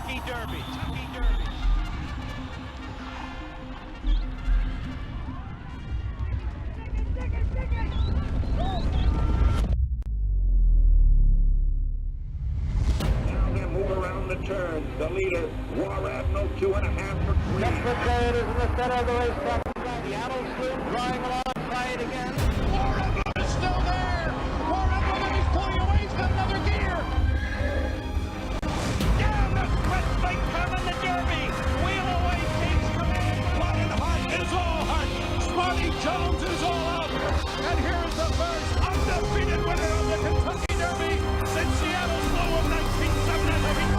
Kentucky Derby. Kentucky Derby. Now they move around the turn. The leader, War Admiral, 2.5 for green. Next it is in the center of the racetrack. Seattle Sloop drawing alongside again. War Admiral is still there. War Admiral is pulling away from another gear. Down the stretch they come in the Derby. Wheel away takes command. Lion Hunt is all Hunt. Spotty Jones is all out. And here's the first undefeated winner of the Kentucky Derby since Seattle Slow of 1977.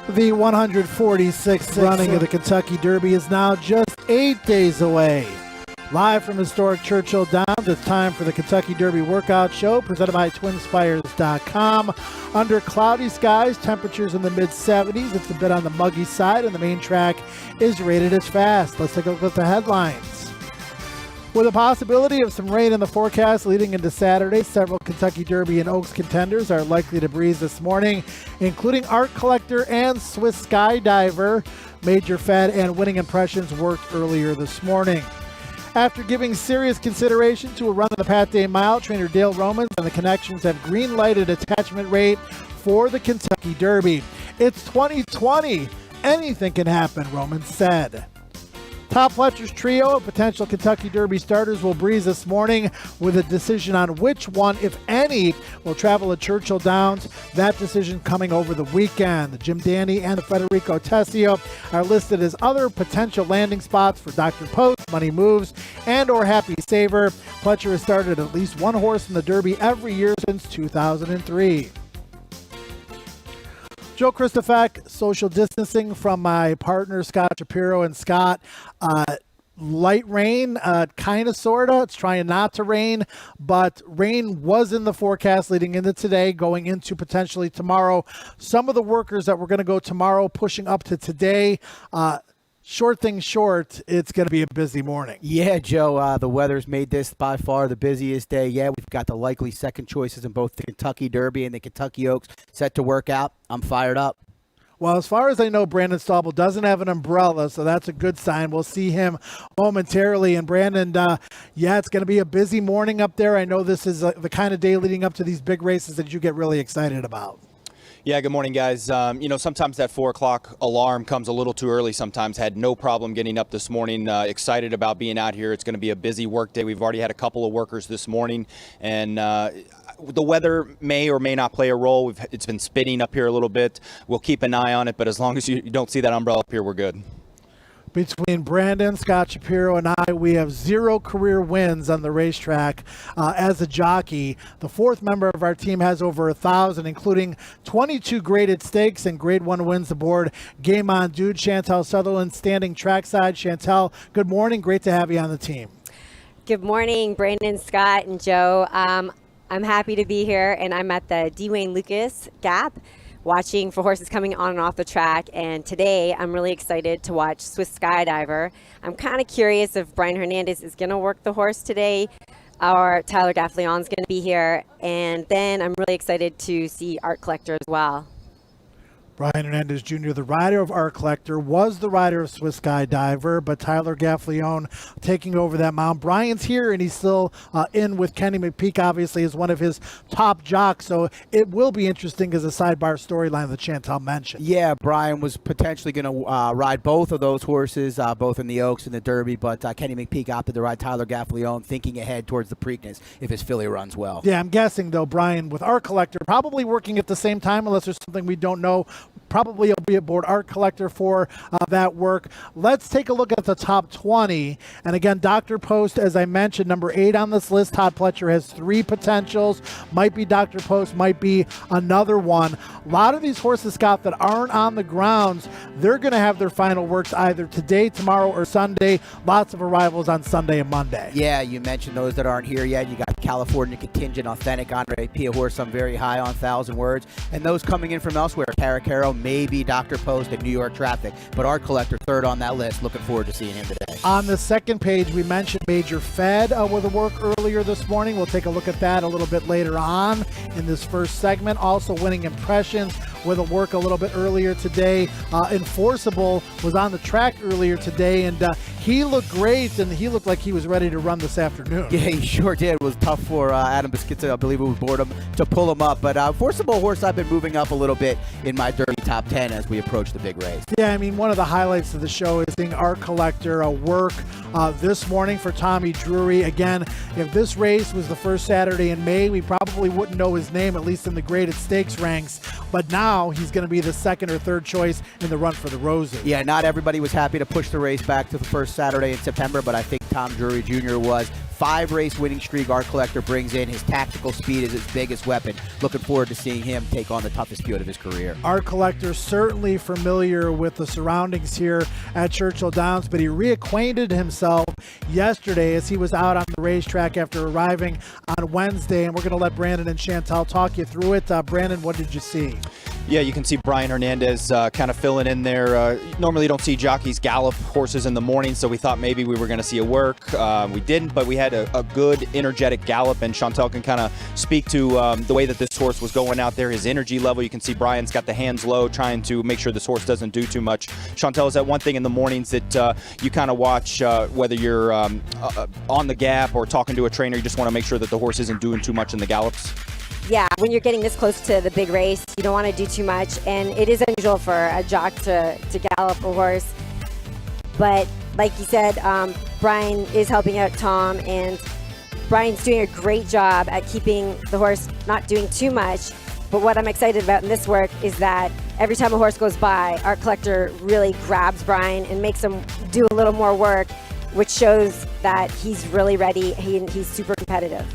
The 146th running of the Kentucky Derby is now just 8 days away. Live from historic Churchill Downs, it's time for the Kentucky Derby Workout Show presented by TwinSpires.com. Under cloudy skies, temperatures in the mid-70s. It's a bit on the muggy side, and the main track is rated as fast. Let's take a look at the headlines. With a possibility of some rain in the forecast leading into Saturday, several Kentucky Derby and Oaks contenders are likely to breeze this morning, including Art Collector and Swiss Skydiver. Major Fed and Winning Impressions worked earlier this morning. After giving serious consideration to a run of the Pat Day Mile, trainer Dale Romans and the Connections have green-lighted attachment rate for the Kentucky Derby. It's 2020. Anything can happen, Romans said. Todd Pletcher's trio of potential Kentucky Derby starters will breeze this morning with a decision on which one, if any, will travel to Churchill Downs. That decision coming over the weekend. The Jim Dandy and the Federico Tessio are listed as other potential landing spots for Dr. Post, Money Moves, and or Happy Saver. Pletcher has started at least one horse in the Derby every year since 2003. Joe Christofek, social distancing from my partner Scott Shapiro and Scott. Light rain, kind of, sort of. It's trying not to rain, but rain was in the forecast leading into today, going into potentially tomorrow. Some of the workers that were going to go tomorrow pushing up to today. Short thing short, it's going to be a busy morning. Yeah, Joe, the weather's made this by far the busiest day. Yeah, we've got the likely second choices in both the Kentucky Derby and the Kentucky Oaks set to work out. I'm fired up. Well, as far as I know, Brandon Staubel doesn't have an umbrella, so that's a good sign. We'll see him momentarily. And Brandon, yeah, it's going to be a busy morning up there. I know this is the kind of day leading up to these big races that you get really excited about. Yeah, good morning, guys. Sometimes that 4 o'clock alarm comes a little too early sometimes. Had no problem getting up this morning. Excited about being out here. It's going to be a busy work day. We've already had a couple of workers this morning, and the weather may or may not play a role. It's been spitting up here a little bit. We'll keep an eye on it, but as long as you don't see that umbrella up here, we're good. Between Brandon, Scott Shapiro, and I, we have 0 career wins on the racetrack as a jockey. The fourth member of our team has over 1,000, including 22 graded stakes and grade 1 wins aboard. Game on, dude. Chantel Sutherland standing trackside. Chantel, good morning. Great to have you on the team. Good morning, Brandon, Scott, and Joe. I'm happy to be here, and I'm at the D. Wayne Lucas Gap, watching for horses coming on and off the track. And today I'm really excited to watch Swiss Skydiver. I'm kind of curious if Brian Hernandez is going to work the horse today or Tyler Gaffleon's going to be here. And then I'm really excited to see Art Collector as well. Brian Hernandez Jr., the rider of Art Collector, was the rider of Swiss Skydiver, but Tyler Gaffleon taking over that mount. Brian's here, and he's still in with Kenny McPeak, obviously, as one of his top jocks. So it will be interesting as a sidebar storyline that Chantal mentioned. Yeah, Brian was potentially going to ride both of those horses, both in the Oaks and the Derby, but Kenny McPeak opted to ride Tyler Gaffleon, thinking ahead towards the Preakness if his filly runs well. Yeah, I'm guessing, though, Brian, with Art Collector, probably working at the same time, unless there's something we don't know. Probably he'll be aboard Art Collector for that work. Let's take a look at the top 20. And again, Dr. Post, as I mentioned, number 8 on this list. Todd Pletcher has 3 potentials. Might be Dr. Post, might be another one. A lot of these horses, Scott, that aren't on the grounds, they're going to have their final works either today, tomorrow, or Sunday. Lots of arrivals on Sunday and Monday. Yeah, you mentioned those that aren't here yet. You got California Contingent, Authentic, Andre P, a horse I'm very high on, 1,000 words. And those coming in from elsewhere, Caracaro, maybe Dr. Post and New York Traffic. But Art Collector third on that list. Looking forward to seeing him today. On the second page, we mentioned Major Fed with a work earlier this morning. We'll take a look at that a little bit later on in this first segment. Also winning impressions with a work a little bit earlier today. Enforceable was on the track earlier today, and he looked great, and he looked like he was ready to run this afternoon. Yeah, he sure did. It was tough for Adam Biscuitza, I believe it was Boredom, to pull him up. But Enforceable horse I've been moving up a little bit in my Derby top 10 as we approach the big race. Yeah, I mean, one of the highlights of the show is seeing Art Collector work this morning for Tommy Drury. Again, if this race was the first Saturday in May, we probably wouldn't know his name, at least in the graded stakes ranks. But now he's going to be the second or third choice in the run for the Roses. Yeah, not everybody was happy to push the race back to the first Saturday in September, but I think Tom Drury Jr. was. 5-race winning streak Art Collector brings in. His tactical speed is his biggest weapon. Looking forward to seeing him take on the toughest field of his career. Art Collector certainly familiar with the surroundings here at Churchill Downs, but he reacquainted himself yesterday as he was out on the racetrack after arriving on Wednesday, and we're going to let Brandon and Chantel talk you through it. Brandon, what did you see? Yeah, you can see Brian Hernandez kind of filling in there. Normally you don't see jockeys gallop horses in the morning, so we thought maybe we were going to see a work. We didn't, but we had a good, energetic gallop, and Chantel can kind of speak to the way that this horse was going out there, his energy level. You can see Brian's got the hands low, trying to make sure this horse doesn't do too much. Chantel, is that one thing in the mornings that you kind of watch, whether you're on the gap or talking to a trainer, you just want to make sure that the horse isn't doing too much in the gallops? Yeah, when you're getting this close to the big race, you don't want to do too much, and it is unusual for a jock to gallop a horse. But like you said, Brian is helping out Tom, and Brian's doing a great job at keeping the horse not doing too much. But what I'm excited about in this work is that every time a horse goes by, Art Collector really grabs Brian and makes him do a little more work, which shows that he's really ready. He's super competitive.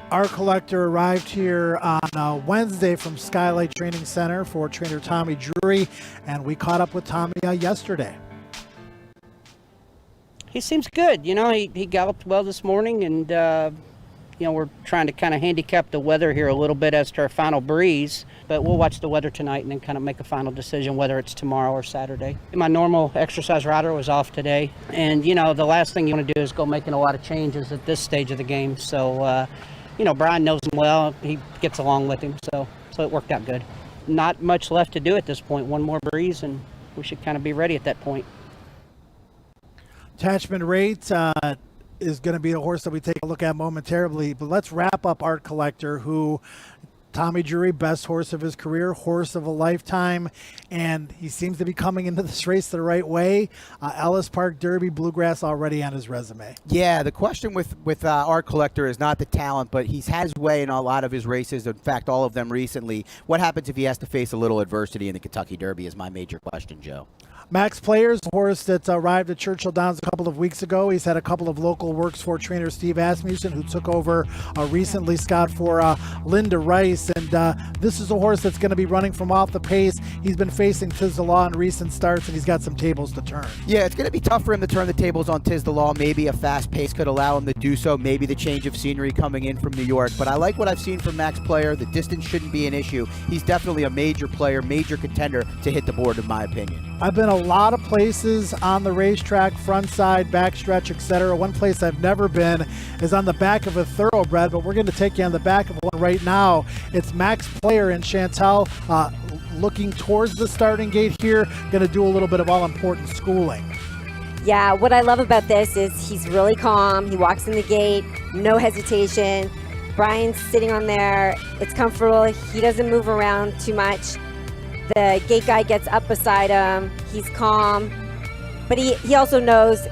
Art Collector arrived here on Wednesday from Skylight Training Center for trainer Tommy Drury, and we caught up with Tommy yesterday. He seems good. You know, he galloped well this morning, and you know, we're trying to kind of handicap the weather here a little bit as to our final breeze, but we'll watch the weather tonight and then kind of make a final decision whether it's tomorrow or Saturday. My normal exercise rider was off today, and you know, the last thing you want to do is go making a lot of changes at this stage of the game. So you know, Brian knows him well. He gets along with him, so it worked out good. Not much left to do at this point. One more breeze, and we should kind of be ready at that point. Attachment Rate is going to be a horse that we take a look at momentarily, but let's wrap up Art Collector, who Tommy Drury, best horse of his career, horse of a lifetime, and he seems to be coming into this race the right way. Ellis Park Derby, Bluegrass already on his resume. Yeah, the question with Art Collector is not the talent, but he's had his way in a lot of his races, in fact, all of them recently. What happens if he has to face a little adversity in the Kentucky Derby is my major question, Joe. Max Players, a horse that arrived at Churchill Downs a couple of weeks ago. He's had a couple of local works for trainer Steve Asmussen, who took over recently, Scott, for Linda Rice. And this is a horse that's going to be running from off the pace. He's been facing Tiz the Law in recent starts, and he's got some tables to turn. Yeah, it's going to be tough for him to turn the tables on Tiz the Law. Maybe a fast pace could allow him to do so. Maybe the change of scenery coming in from New York. But I like what I've seen from Max Player. The distance shouldn't be an issue. He's definitely a major player, major contender to hit the board, in my opinion. I've been a lot of places on the racetrack, front side, backstretch, etc. One place I've never been is on the back of a thoroughbred, but we're going to take you on the back of one right now. It's Max Player and Chantel looking towards the starting gate here, going to do a little bit of all-important schooling. Yeah, what I love about this is he's really calm. He walks in the gate, no hesitation. Brian's sitting on there. It's comfortable. He doesn't move around too much. The gate guy gets up beside him. He's calm, but he also knows,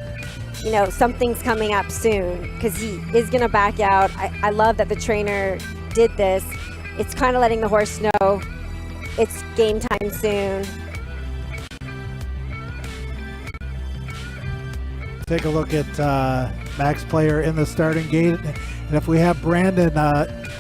you know, something's coming up soon because he is going to back out. I love that the trainer did this. It's kind of letting the horse know it's game time soon. Take a look at Max Player in the starting gate, and if we have Brandon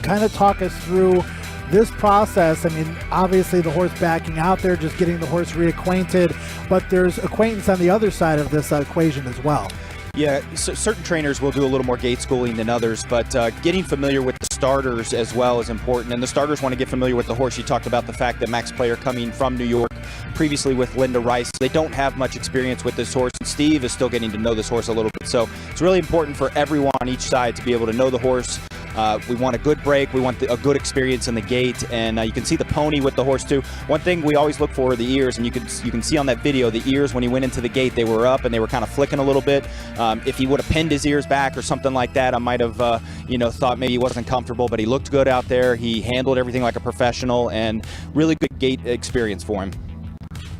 kind of talk us through this process. I mean, obviously the horse backing out there, just getting the horse reacquainted, but there's acquaintance on the other side of this equation as well. Yeah, certain trainers will do a little more gate schooling than others, but getting familiar with the starters as well is important. And the starters want to get familiar with the horse. You talked about the fact that Max Player coming from New York, previously with Linda Rice. They don't have much experience with this horse, and Steve is still getting to know this horse a little bit. So it's really important for everyone on each side to be able to know the horse. We want a good break. We want a good experience in the gate, and you can see the pony with the horse too. One thing we always look for are the ears, and you can see on that video the ears when he went into the gate, they were up and they were kind of flicking a little bit. If he would have pinned his ears back or something like that, I might have thought maybe he wasn't comfortable, but he looked good out there. He handled everything like a professional, and really good gate experience for him.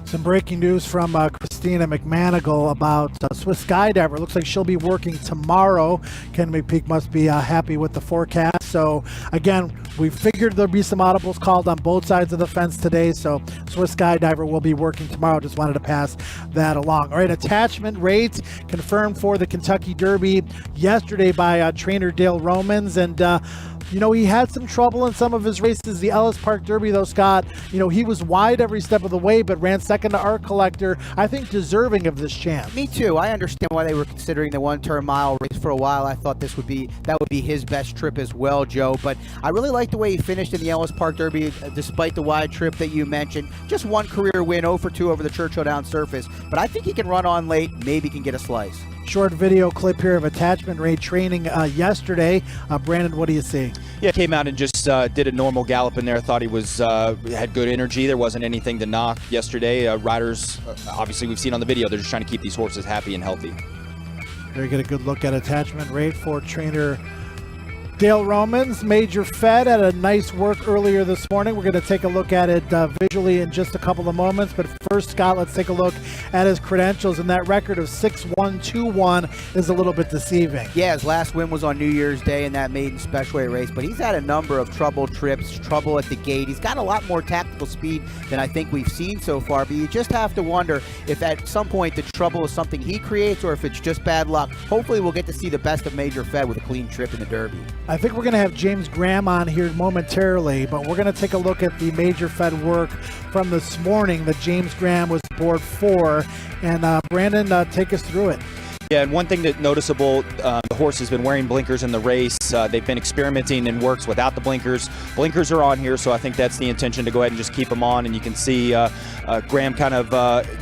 Some breaking news from Christina McManigal about Swiss Skydiver. Looks like she'll be working tomorrow. Ken McPeak must be happy with the forecast. So, again, we figured there'd be some audibles called on both sides of the fence today. So, Swiss Skydiver will be working tomorrow. Just wanted to pass that along. All right, attachment rate confirmed for the Kentucky Derby yesterday by trainer Dale Romans. And, he had some trouble in some of his races. The Ellis Park Derby, though, Scott, he was wide every step of the way, but ran second to Art Collector. I think deserving of this chance. Me too. I understand why they were considering the one-turn mile race for a while. I thought that would be his best trip as well, Joe. But I really like the way he finished in the Ellis Park Derby, despite the wide trip that you mentioned. Just one career win, 0 for 2 over the Churchill down surface. But I think he can run on late, maybe can get a slice. Short video clip here of attachment rate training yesterday. Brandon, what do you see? Yeah, came out and just did a normal gallop in there. Thought he was had good energy. There wasn't anything to knock yesterday. Riders, obviously we've seen on the video, they're just trying to keep these horses happy and healthy. There you get a good look at attachment rate for trainer Dale Romans. Major Fed had a nice work earlier this morning. We're going to take a look at it visually in just a couple of moments. But first, Scott, let's take a look at his credentials. And that record of 6-1-2-1 is a little bit deceiving. Yeah, his last win was on New Year's Day in that maiden specialweight race. But he's had a number of trouble trips, trouble at the gate. He's got a lot more tactical speed than I think we've seen so far. But you just have to wonder if at some point the trouble is something he creates or if it's just bad luck. Hopefully we'll get to see the best of Major Fed with a clean trip in the Derby. I think we're going to have James Graham on here momentarily, but we're going to take a look at the Major Fed work from this morning that James Graham was aboard for. And Brandon, take us through it. Yeah, and one thing that's noticeable, the horse has been wearing blinkers in the race. They've been experimenting in works without the blinkers. Blinkers are on here, so I think that's the intention, to go ahead and just keep them on. And you can see Graham kind of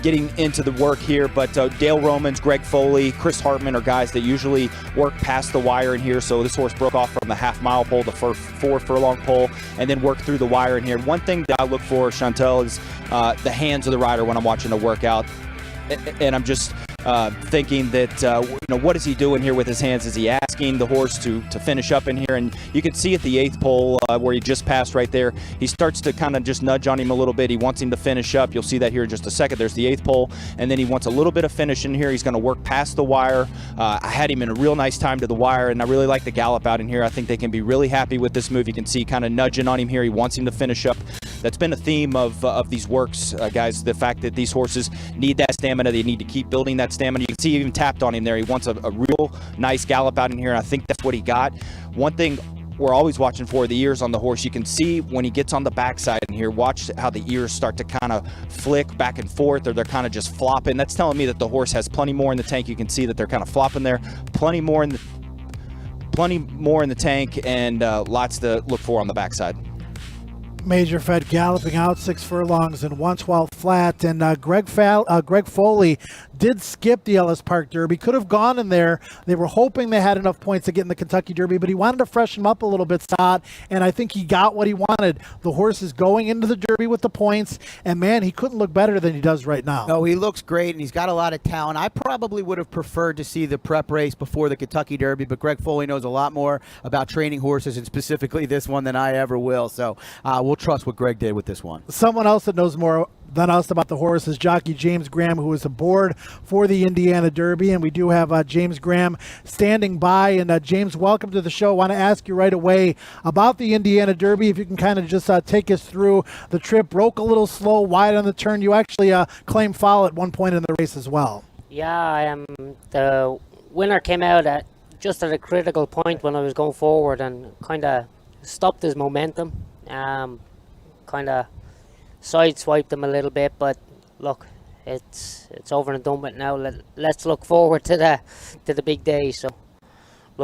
getting into the work here. But Dale Romans, Greg Foley, Chris Hartman are guys that usually work past the wire in here. So this horse broke off from the half-mile pole, the 4 furlong pole, and then worked through the wire in here. One thing that I look for, Chantel, is the hands of the rider when I'm watching a workout. And I'm just thinking that, what is he doing here with his hands? Is he asking the horse to finish up in here? And you can see at the 8th pole where he just passed right there, he starts to kind of just nudge on him a little bit. He wants him to finish up. You'll see that here in just a second. There's the 8th pole, and then he wants a little bit of finish in here. He's going to work past the wire. I had him in a real nice time to the wire, and I really like the gallop out in here. I think they can be really happy with this move. You can see kind of nudging on him here. He wants him to finish up. That's been a theme of these works, guys, the fact that these horses need that stamina. They need to keep building that stamina. You can see he even tapped on him there. He wants a real nice gallop out in here, and I think that's what he got. One thing we're always watching for, the ears on the horse. You can see when he gets on the backside in here, watch how the ears start to kind of flick back and forth, or they're kind of just flopping. That's telling me that the horse has plenty more in the tank. You can see that they're kind of flopping there. Plenty more in the tank, and lots to look for on the backside. Major Fed galloping out 6 furlongs and 1/12 flat, and Greg Foley did skip the Ellis Park Derby. Could have gone in there. They were hoping they had enough points to get in the Kentucky Derby, but he wanted to freshen him up a little bit, Scott, and I think he got what he wanted. The horse is going into the Derby with the points, and man, he couldn't look better than he does right now. No, he looks great, and he's got a lot of talent. I probably would have preferred to see the prep race before the Kentucky Derby, but Greg Foley knows a lot more about training horses, and specifically this one, than I ever will. So we'll trust what Greg did with this one. Someone else that knows more than us about the horse is jockey James Graham, who is aboard for the Indiana Derby, and we do have James Graham standing by. And James, welcome to the show. I want to ask you right away about the Indiana Derby, if you can kind of just take us through the trip. Broke a little slow, wide on the turn. You actually claimed foul at one point in the race as well. Yeah, the winner came out just at a critical point when I was going forward and kind of stopped his momentum. Kind of sideswiped him a little bit, but look, it's over and done with now. Let's look forward to the big day. So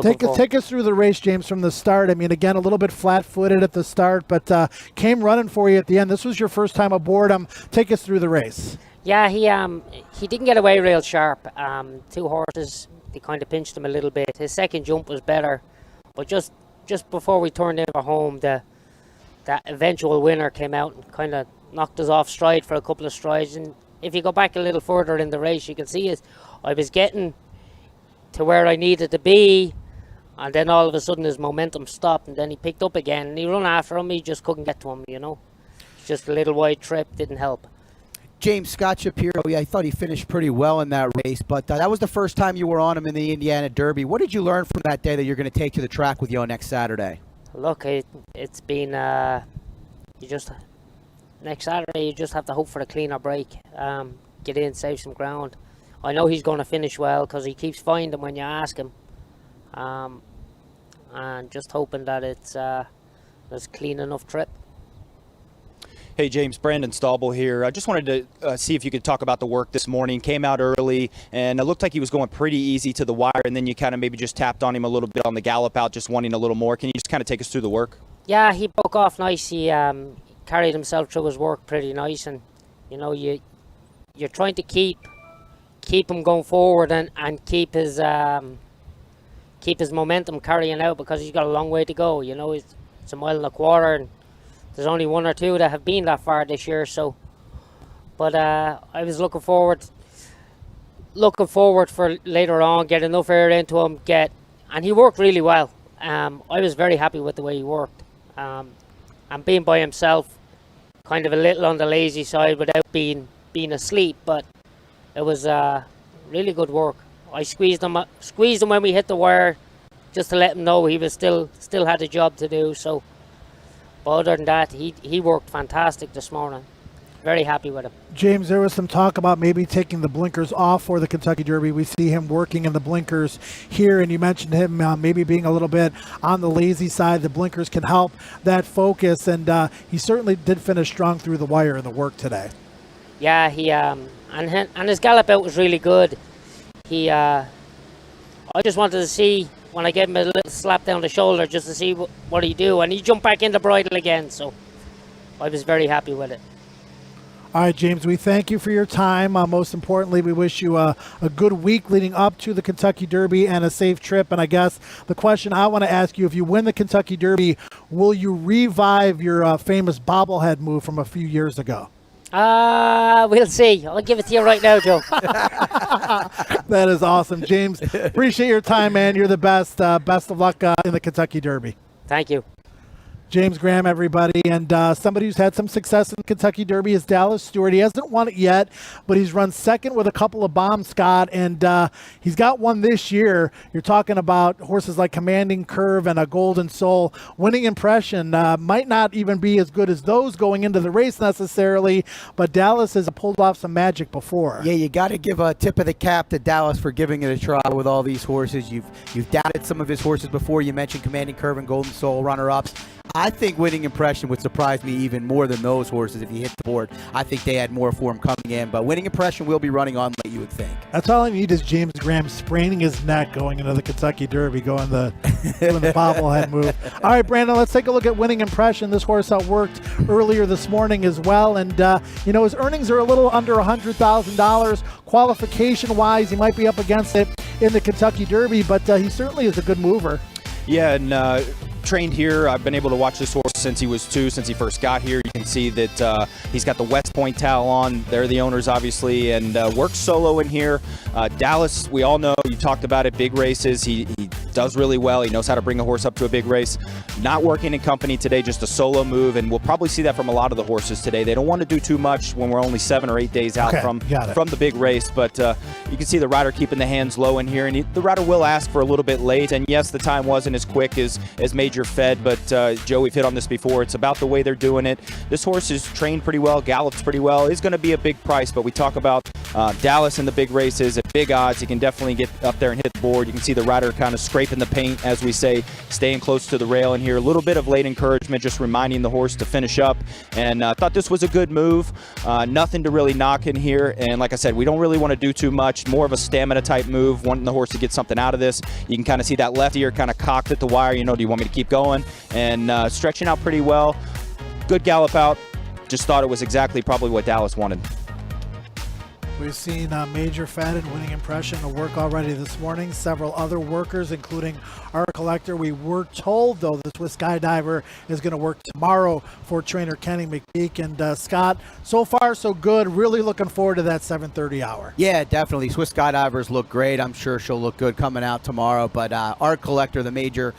take us through the race, James, from the start. I mean, again, a little bit flat-footed at the start, but came running for you at the end. This was your first time aboard him. Take us through the race. Yeah, he didn't get away real sharp. 2 horses, they kind of pinched him a little bit. His second jump was better, but just before we turned in for home, that eventual winner came out and kind of knocked us off stride for a couple of strides. And if you go back a little further in the race, you can see I was getting to where I needed to be, and then all of a sudden his momentum stopped, and then he picked up again, and he run after him. He just couldn't get to him, Just a little wide trip didn't help. James, Scott Shapiro, I thought he finished pretty well in that race, but that was the first time you were on him in the Indiana Derby. What did you learn from that day that you're going to take to the track with you on next Saturday? Look, it's been next Saturday you just have to hope for a cleaner break, get in, save some ground. I know he's going to finish well because he keeps finding when you ask him, and just hoping that it's a clean enough trip. Hey James, Brandon Staubel here. I just wanted to see if you could talk about the work this morning. Came out early, and it looked like he was going pretty easy to the wire, and then you kind of maybe just tapped on him a little bit on the gallop out, just wanting a little more. Can you just kind of take us through the work? Yeah, he broke off nice. He carried himself through his work pretty nice, and you're trying to keep him going forward and keep his momentum carrying out, because he's got a long way to go. It's a mile and a quarter, and there's only 1 or 2 that have been that far this year. So, but I was looking forward for later on, get enough air into him, and he worked really well. I was very happy with the way he worked, and being by himself, kind of a little on the lazy side without being asleep, but it was really good work. I squeezed him when we hit the wire, just to let him know he was still had a job to do. So. But other than that, he worked fantastic this morning. Very happy with him. James, there was some talk about maybe taking the blinkers off for the Kentucky Derby. We see him working in the blinkers here, and you mentioned him maybe being a little bit on the lazy side. The blinkers can help that focus, and he certainly did finish strong through the wire in the work today. Yeah, he and his gallop out was really good. I just wanted to see, when I gave him a little slap down the shoulder, just to see what he'd do, and he jumped back in the bridle again, so I was very happy with it. All right, James, we thank you for your time. Most importantly, we wish you a good week leading up to the Kentucky Derby and a safe trip. And I guess the question I want to ask you, if you win the Kentucky Derby, will you revive your famous bobblehead move from a few years ago? We'll see. I'll give it to you right now, Joe. That is awesome. James, appreciate your time, man. You're the best. Best of luck in the Kentucky Derby. Thank you. James Graham, everybody, and somebody who's had some success in the Kentucky Derby is Dallas Stewart. He hasn't won it yet, but he's run second with a couple of bombs, Scott, and he's got one this year. You're talking about horses like Commanding Curve and a Golden Soul. Winning Impression might not even be as good as those going into the race necessarily, but Dallas has pulled off some magic before. Yeah, you got to give a tip of the cap to Dallas for giving it a try with all these horses. You've doubted some of his horses before. You mentioned Commanding Curve and Golden Soul, runner-ups. I think Winning Impression would surprise me even more than those horses if you hit the board. I think they had more for him coming in, but Winning Impression will be running on late, you would think. That's all I need is James Graham spraining his neck going into the Kentucky Derby, doing the bobblehead move. All right, Brandon, let's take a look at Winning Impression. This horse outworked earlier this morning as well, and his earnings are a little under $100,000. Qualification-wise, he might be up against it in the Kentucky Derby, but he certainly is a good mover. Yeah, and trained here. I've been able to watch this horse since he was 2, since he first got here. You can see that he's got the West Point towel on. They're the owners, obviously, and works solo in here. Dallas, we all know, you talked about it, big races. He does really well. He knows how to bring a horse up to a big race. Not working in company today, just a solo move, and we'll probably see that from a lot of the horses today. They don't want to do too much when we're only 7 or 8 days out from the big race, but you can see the rider keeping the hands low in here, and the rider will ask for a little bit late, and yes, the time wasn't as quick as Major Fed, but Joe, we've hit on this before. It's about the way they're doing it. This horse is trained pretty well, gallops pretty well, is going to be a big price, but we talk about Dallas in the big races at big odds, he can definitely get up there and hit the board. You can see the rider kind of scraping the paint, as we say, staying close to the rail in here. A little bit of late encouragement, just reminding the horse to finish up. And I thought this was a good move. Nothing to really knock in here. And like I said, we don't really want to do too much. More of a stamina type move, wanting the horse to get something out of this. You can kind of see that left ear kind of cocked at the wire. You know, do you want me to keep going? And stretching out pretty well. Good gallop out. Just thought it was exactly probably what Dallas wanted. We've seen Major Fadden winning impression to work already this morning. Several other workers, including our collector. We were told, though, the Swiss Skydiver is going to work tomorrow for trainer Kenny McPeak. And Scott, so far so good. Really looking forward to that 7:30 hour. Yeah, definitely. Swiss Skydivers look great. I'm sure she'll look good coming out tomorrow. But our collector, the major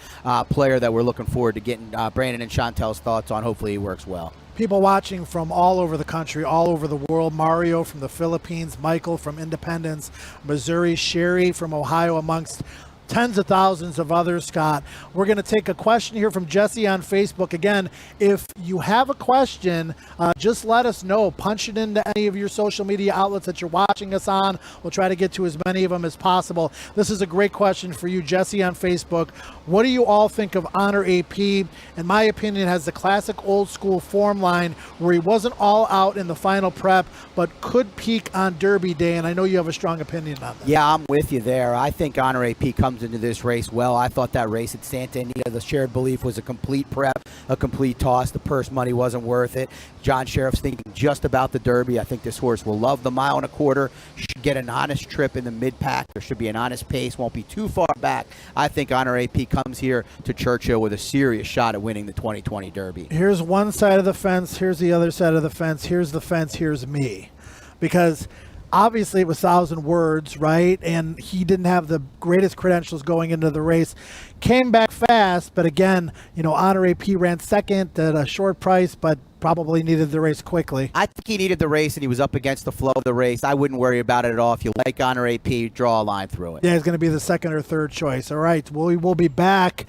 player that we're looking forward to getting Brandon and Chantel's thoughts on, hopefully he works well. People watching from all over the country, all over the world. Mario from the Philippines, Michael from Independence, Missouri, Sherry from Ohio, amongst tens of thousands of others, Scott. We're going to take a question here from Jesse on Facebook. Again, if you have a question, just let us know. Punch it into any of your social media outlets that you're watching us on. We'll try to get to as many of them as possible. This is a great question for you, Jesse on Facebook. What do you all think of Honor AP? In my opinion, has the classic old school form line where he wasn't all out in the final prep, but could peak on Derby Day. And I know you have a strong opinion on that. Yeah, I'm with you there. I think Honor AP comes into this race well. I thought that race at Santa Anita, the shared belief was a complete prep, a complete toss. The purse money wasn't worth it. John Sheriff's thinking just about the Derby. I think this horse will love the 1.25 miles. Should get an honest trip in the mid-pack. There should be an honest pace. Won't be too far back. I think Honor AP comes here to Churchill with a serious shot at winning the 2020 Derby. Here's one side of the fence. Here's the other side of the fence. Here's the fence. Here's me. Because obviously it was 1,000 words, right? And he didn't have the greatest credentials going into the race. Came back fast, but again, you know, Honor AP ran second at a short price, but probably needed the race quickly. I think he needed the race, and he was up against the flow of the race. I wouldn't worry about it at all. If you like Honor AP, draw a line through it. Yeah, he's going to be the second or third choice. All right, we will be back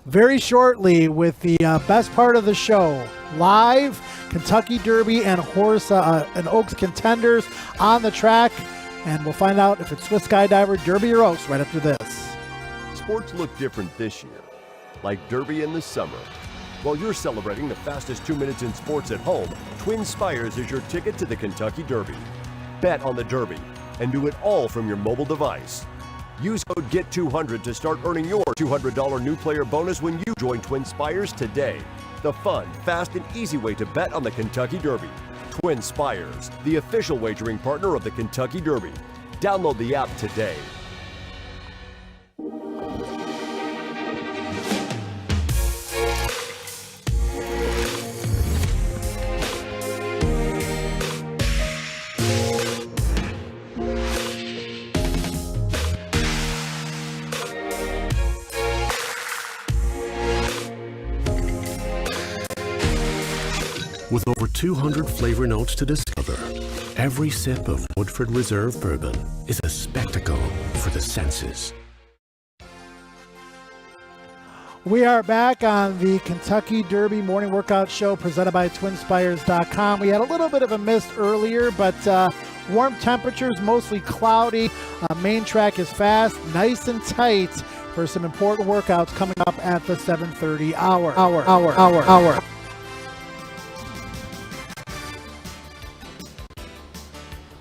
very shortly with the best part of the show. Live Kentucky Derby and horse and Oaks contenders on the track. And we'll find out if it's Swiss Skydiver, Derby, or Oaks right after this. Sports look different this year, like Derby in the summer. While you're celebrating the fastest 2 minutes in sports at home, Twin Spires is your ticket to the Kentucky Derby. Bet on the Derby and do it all from your mobile device. Use code GET200 to start earning your $200 new player bonus when you join Twin Spires today. The fun, fast, and easy way to bet on the Kentucky Derby. Twin Spires, the official wagering partner of the Kentucky Derby. Download the app today. With over 200 flavor notes to discover, every sip of Woodford Reserve bourbon is a spectacle for the senses. We are back on the Kentucky Derby Morning Workout Show presented by TwinSpires.com. We had a little bit of a mist earlier, but warm temperatures, mostly cloudy. Main track is fast, nice and tight for some important workouts coming up at the 7:30 hour.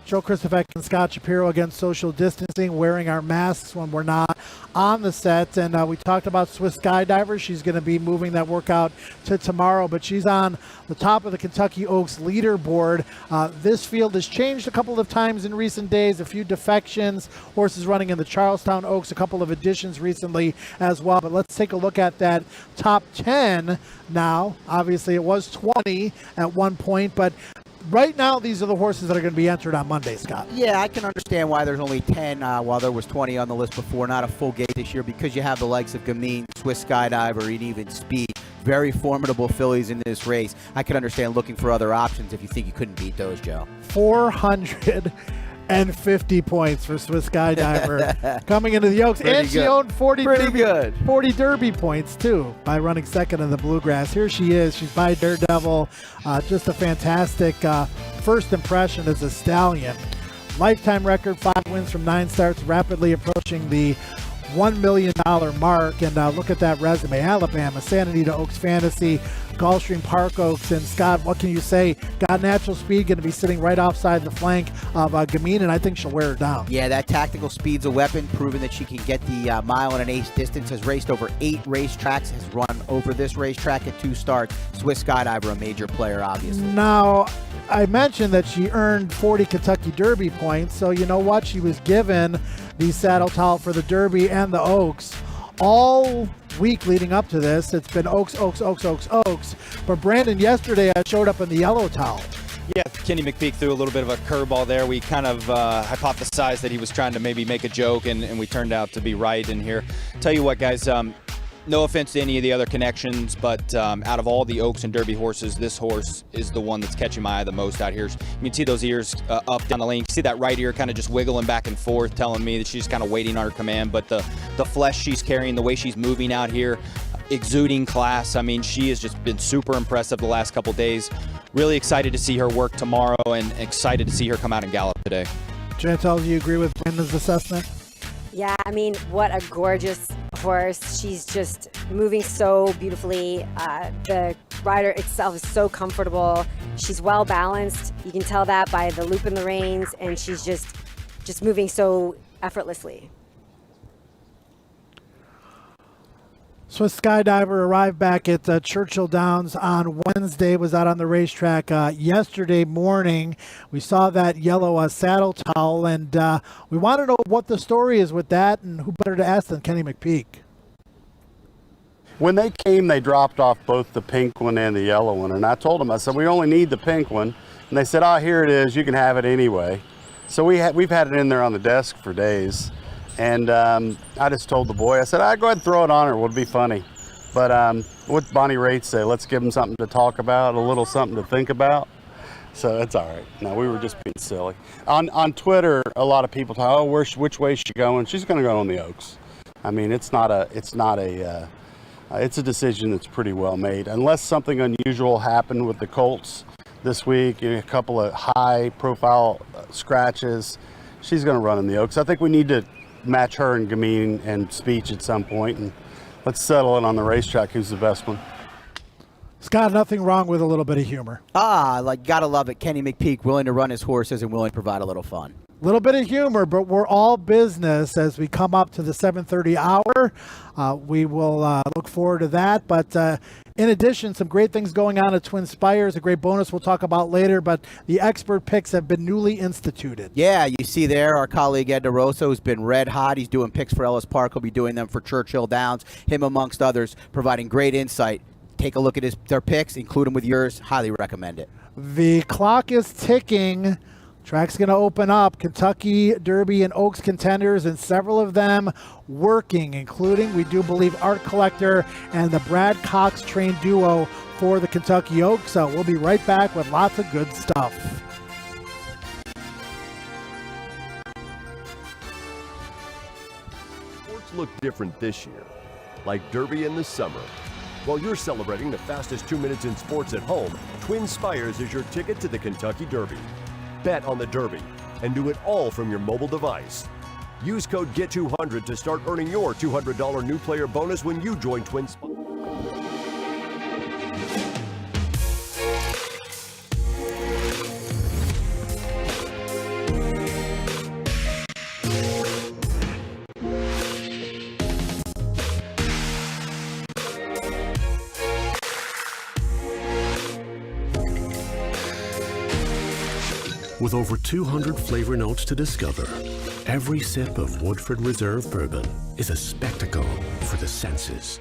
Joe Christopher and Scott Shapiro against social distancing, wearing our masks when we're not on the set. And we talked about Swiss Skydiver. She's going to be moving that workout to tomorrow, but she's on the top of the Kentucky Oaks leaderboard. This field has changed a couple of times in recent days, a few defections, horses running in the Charlestown Oaks, a couple of additions recently as well. But let's take a look at that top 10 now. Obviously, it was 20 at one point, but right now, these are the horses that are going to be entered on Monday, Scott. Yeah, I can understand why there's only 10 while there was 20 on the list before. Not a full gate this year because you have the likes of Gamine, Swiss Skydiver, and even Speed. Very formidable fillies in this race. I can understand looking for other options if you think you couldn't beat those, Joe. 450 points for Swiss Skydiver coming into the Oaks. And she owned 40 Derby points, too, by running second in the Bluegrass. Here she is. She's by Daredevil. Just a fantastic first impression as a stallion. lifetime record, 5 wins from 9 starts, rapidly approaching the $1 million mark. And look at that resume. Alabama, Santa Anita Oaks Fantasy, Gulfstream Park Oaks. And Scott, what can you say? Got natural speed, going to be sitting right offside the flank of Gamine, and I think she'll wear her down. Yeah, that tactical speed's a weapon, proving that she can get the mile and an eighth distance. Has raced over 8 racetracks, has run over this racetrack at 2 starts. Swiss Skydiver, a major player, obviously. Now, I mentioned that she earned 40 Kentucky Derby points, so you know what? She was given the saddle towel for the Derby and the Oaks all week leading up to this. It's been Oaks, Oaks, Oaks, Oaks, Oaks. But Brandon, yesterday I showed up in the yellow towel. Yeah, Kenny McPeak threw a little bit of a curveball there. We kind of hypothesized that he was trying to maybe make a joke, and we turned out to be right in here. Tell you what, guys, no offense to any of the other connections, but out of all the Oaks and Derby horses, this horse is the one that's catching my eye the most out here. You can see those ears up down the lane. You can see that right ear kind of just wiggling back and forth, telling me that she's kind of waiting on her command. But the flesh she's carrying, the way she's moving out here, exuding class. I mean, she has just been super impressive the last couple days. Really excited to see her work tomorrow, and excited to see her come out and gallop today. Chantal, do you agree with Brandon's assessment? Yeah, I mean, what a gorgeous horse. She's just moving so beautifully. The rider itself is so comfortable. She's well balanced. You can tell that by the loop in the reins, and she's just moving so effortlessly. Swiss Skydiver arrived back at Churchill Downs on Wednesday, was out on the racetrack yesterday morning. We saw that yellow saddle towel, and we want to know what the story is with that, and who better to ask than Kenny McPeak. When they came, they dropped off both the pink one and the yellow one, and I told them, I said, we only need the pink one. And they said, oh, here it is, you can have it anyway. So we've had it in there on the desk for days. And I just told the boy, I said, go ahead and throw it on her, it would be funny. But what Bonnie Raitt say, let's give them something to talk about, a little something to think about. So that's all right. No, we were just being silly. On Twitter, a lot of people talk, which way is she going? She's going to go on the Oaks. I mean, it's a decision that's pretty well made. Unless something unusual happened with the Colts this week, a couple of high profile scratches, she's going to run in the Oaks. I think we need to match her and Gamine and Speech at some point, and let's settle it on the racetrack who's the best one. Scott, nothing wrong with a little bit of humor. Gotta love it. Kenny McPeak willing to run his horses and willing to provide a little fun. A little bit of humor, but we're all business as we come up to the 7:30 hour. We will look forward to that. But in addition, some great things going on at Twin Spires, a great bonus we'll talk about later, but the expert picks have been newly instituted. Yeah, you see there our colleague Ed DeRosa has been red hot. He's doing picks for Ellis Park. He'll be doing them for Churchill Downs, him amongst others, providing great insight. Take a look at their picks, include them with yours. Highly recommend it. The clock is ticking. Track's going to open up. Kentucky Derby and Oaks contenders, and several of them working, including, we do believe, Art Collector and the Brad Cox trained duo for the Kentucky Oaks. So we'll be right back with lots of good stuff. Sports look different this year, like Derby in the summer. While you're celebrating the fastest 2 minutes in sports at home, Twin Spires is your ticket to the Kentucky Derby. Bet on the Derby and do it all from your mobile device. Use code GET200 to start earning your $200 new player bonus when you join Twin Spires. With over 200 flavor notes to discover, every sip of Woodford Reserve Bourbon is a spectacle for the senses.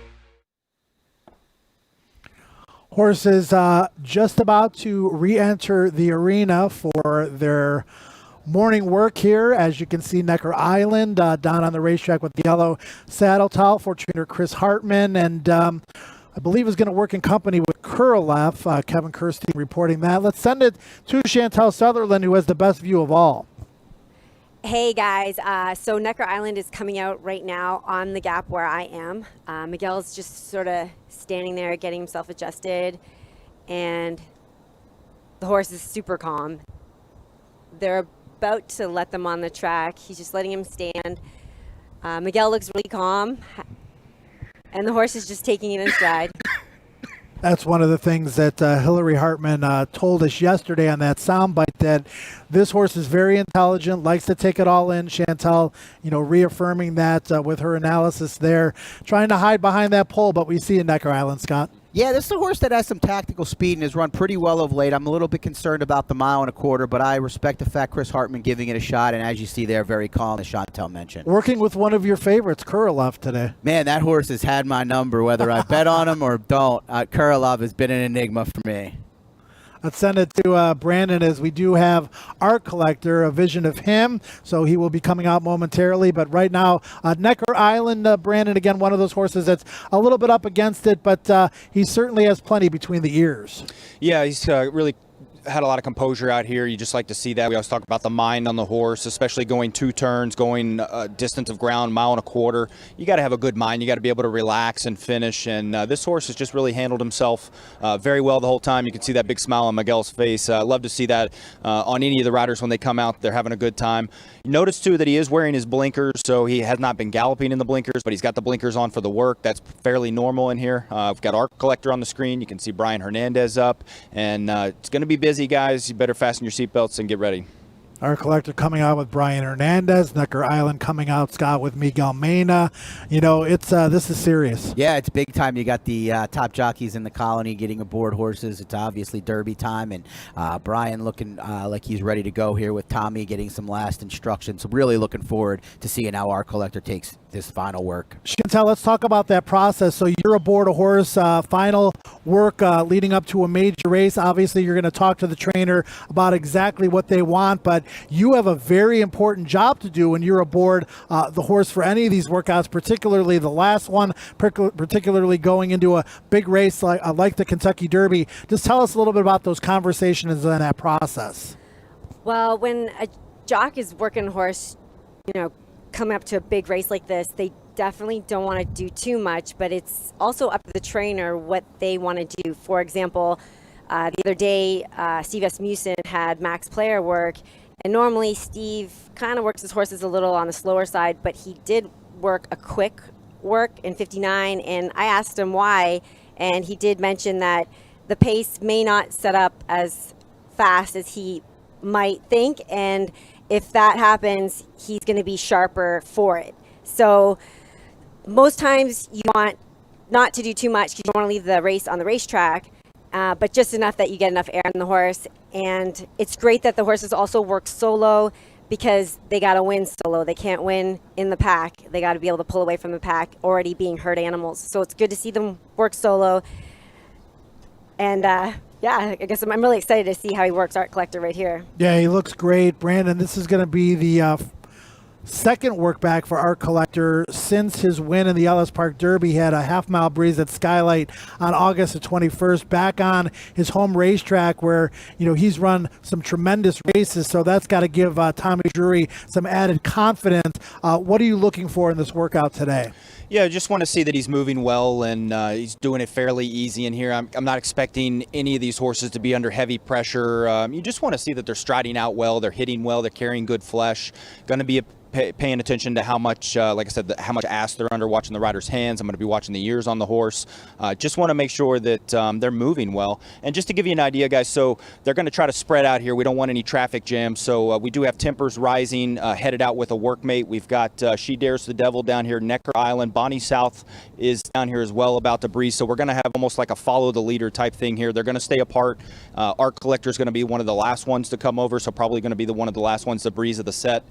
Horses just about to re-enter the arena for their morning work here. As you can see, Necker Island down on the racetrack with the yellow saddle towel for trainer Chris Hartman, and I believe is going to work in company with Kurleff. Kevin Kirstein reporting that. Let's send it to Chantal Sutherland, who has the best view of all. Hey guys, so Necker Island is coming out right now on the gap where I am. Miguel's just sort of standing there getting himself adjusted, and the horse is super calm. They're about to let them on the track. He's just letting him stand. Miguel looks really calm, and the horse is just taking it in stride. That's one of the things that Hillary Hartman told us yesterday on that soundbite, that this horse is very intelligent, likes to take it all in. Chantel, reaffirming that with her analysis there, trying to hide behind that pole, but we see in Necker Island, Scott. Yeah, this is a horse that has some tactical speed and has run pretty well of late. I'm a little bit concerned about the 1.25 miles, but I respect the fact Chris Hartman giving it a shot, and as you see there, very calm, as Chantel mentioned. Working with one of your favorites, Kurilov, today. Man, that horse has had my number, whether I bet on him or don't. Kurilov has been an enigma for me. Let's send it to Brandon, as we do have Art Collector, a vision of him. So he will be coming out momentarily. But right now, Necker Island, Brandon, again, one of those horses that's a little bit up against it, but he certainly has plenty between the ears. Yeah, he's really had a lot of composure out here. You just like to see that. We always talk about the mind on the horse, especially going 2 turns, going a distance of ground, 1.25 miles. You got to have a good mind. You got to be able to relax and finish. And this horse has just really handled himself very well the whole time. You can see that big smile on Miguel's face. I love to see that on any of the riders when they come out. They're having a good time. You notice too that he is wearing his blinkers, so he has not been galloping in the blinkers, but he's got the blinkers on for the work. That's fairly normal in here. We've got Art Collector on the screen. You can see Brian Hernandez up, and it's going to be busy, guys. You better fasten your seatbelts and get ready. Our Collector coming out with Brian Hernandez. Necker Island coming out, Scott, with Miguel Mena. It's this is serious. Yeah, it's big time. You got the top jockeys in the colony getting aboard horses. It's obviously Derby time, and Brian looking like he's ready to go here with Tommy getting some last instructions. So really looking forward to seeing how our Collector takes this final work. Chantel, let's talk about that process. So you're aboard a horse, final work leading up to a major race. Obviously, you're going to talk to the trainer about exactly what they want, but you have a very important job to do when you're aboard the horse for any of these workouts, particularly the last one, particularly going into a big race like the Kentucky Derby. Just tell us a little bit about those conversations and that process. Well, when a jock is working a horse, coming up to a big race like this, they definitely don't want to do too much, but it's also up to the trainer what they want to do. For example, the other day, Steve Asmussen had Max Player work, and normally Steve kind of works his horses a little on the slower side, but he did work a quick work in 59, and I asked him why, and he did mention that the pace may not set up as fast as he might think, and if that happens, he's going to be sharper for it. So most times you want not to do too much because you don't want to leave the race on the racetrack, but just enough that you get enough air in the horse. And it's great that the horses also work solo because they got to win solo. They can't win in the pack. They got to be able to pull away from the pack already being herd animals. So it's good to see them work solo. And I guess I'm really excited to see how he works Art Collector right here. Yeah, he looks great. Brandon, this is going to be the second work back for Art Collector since his win in the Ellis Park Derby. He had a half-mile breeze at Skylight on August the 21st, back on his home racetrack where, he's run some tremendous races. So that's got to give Tommy Drury some added confidence. What are you looking for in this workout today? Yeah, I just want to see that he's moving well and he's doing it fairly easy in here. I'm not expecting any of these horses to be under heavy pressure. You just want to see that they're striding out well, they're hitting well, they're carrying good flesh. Going to be paying attention to how much, like I said, how much ass they're under, watching the rider's hands. I'm going to be watching the ears on the horse. Just want to make sure that they're moving well. And just to give you an idea, guys, so they're going to try to spread out here. We don't want any traffic jams. So we do have Tempers Rising headed out with a workmate. We've got She Dares the Devil down here, Necker Island. Bonnie South is down here as well, about to breeze. So we're going to have almost like a follow the leader type thing here. They're going to stay apart. Art Collector is going to be one of the last ones to come over, so probably going to be one of the last ones to breeze of the set.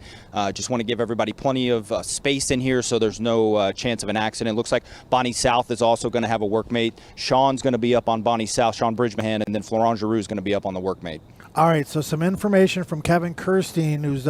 Just want to give everybody plenty of space in here so there's no chance of an accident. Looks like Bonnie South is also going to have a workmate. Sean's going to be up on Bonnie South, Sean Bridgman, and then Florent Giroux is going to be up on the workmate. All right, so some information from Kevin Kirstein, who's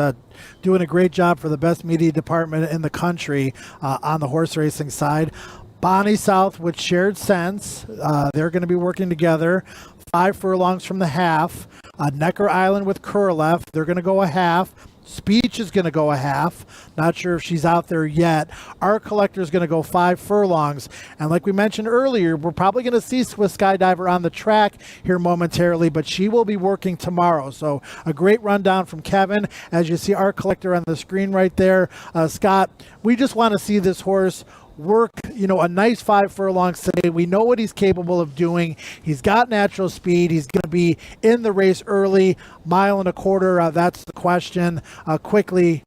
doing a great job for the best media department in the country on the horse racing side. Bonnie South with Shared Sense. They're going to be working together 5 furlongs from the half. Necker Island with Kurlev. They're going to go a half. Speech is going to go a half. Not sure if she's out there yet. Art Collector is going to go 5 furlongs. And like we mentioned earlier, we're probably going to see Swiss Skydiver on the track here momentarily, but she will be working tomorrow. So a great rundown from Kevin. As you see Art Collector on the screen right there. Scott, we just want to see this horse work, a nice 5 furlongs today. We know what he's capable of doing. He's got natural speed. He's going to be in the race early, 1.25 miles. That's the question. Quickly,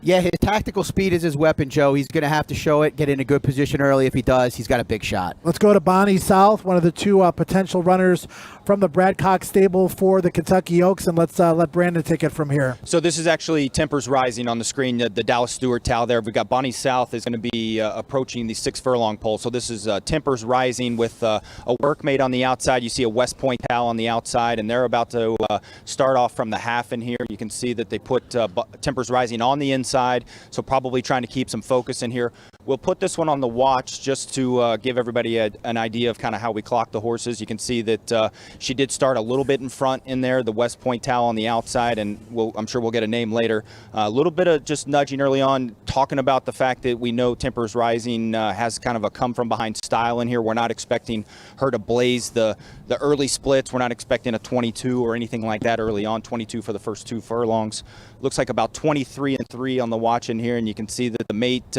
yeah, his tactical speed is his weapon, Joe. He's going to have to show it, get in a good position early. If he does, he's got a big shot. Let's go to Bonnie South, one of the 2 potential runners from the Bradcock stable for the Kentucky Oaks, and let's let Brandon take it from here. So this is actually Tempers Rising on the screen, the Dallas Stewart towel there. We've got Bonnie South is going to be approaching the 6 furlong pole. So this is Tempers Rising with a workmate on the outside. You see a West Point towel on the outside, and they're about to start off from the half in here. You can see that they put Tempers Rising on the inside, so probably trying to keep some focus in here. We'll put this one on the watch just to give everybody an idea of kind of how we clock the horses. You can see that she did start a little bit in front in there, the West Point towel on the outside, and I'm sure we'll get a name later. A little bit of just nudging early on, talking about the fact that we know Tempers Rising has kind of a come-from-behind style in here. We're not expecting her to blaze the early splits. We're not expecting a 22 or anything like that early on, 22 for the first 2 furlongs. Looks like about 23-3 on the watch in here, and you can see that the mate,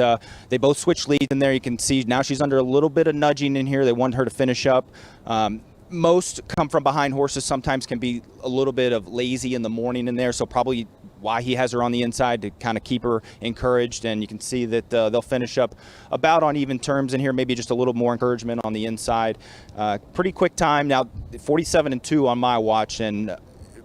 they both switch leads in there. You can see now she's under a little bit of nudging in here. They want her to finish up. Most come from behind horses sometimes can be a little bit of lazy in the morning in there, so probably why he has her on the inside to kind of keep her encouraged. And you can see that they'll finish up about on even terms in here, maybe just a little more encouragement on the inside. Pretty quick time now, 47-2 on my watch, and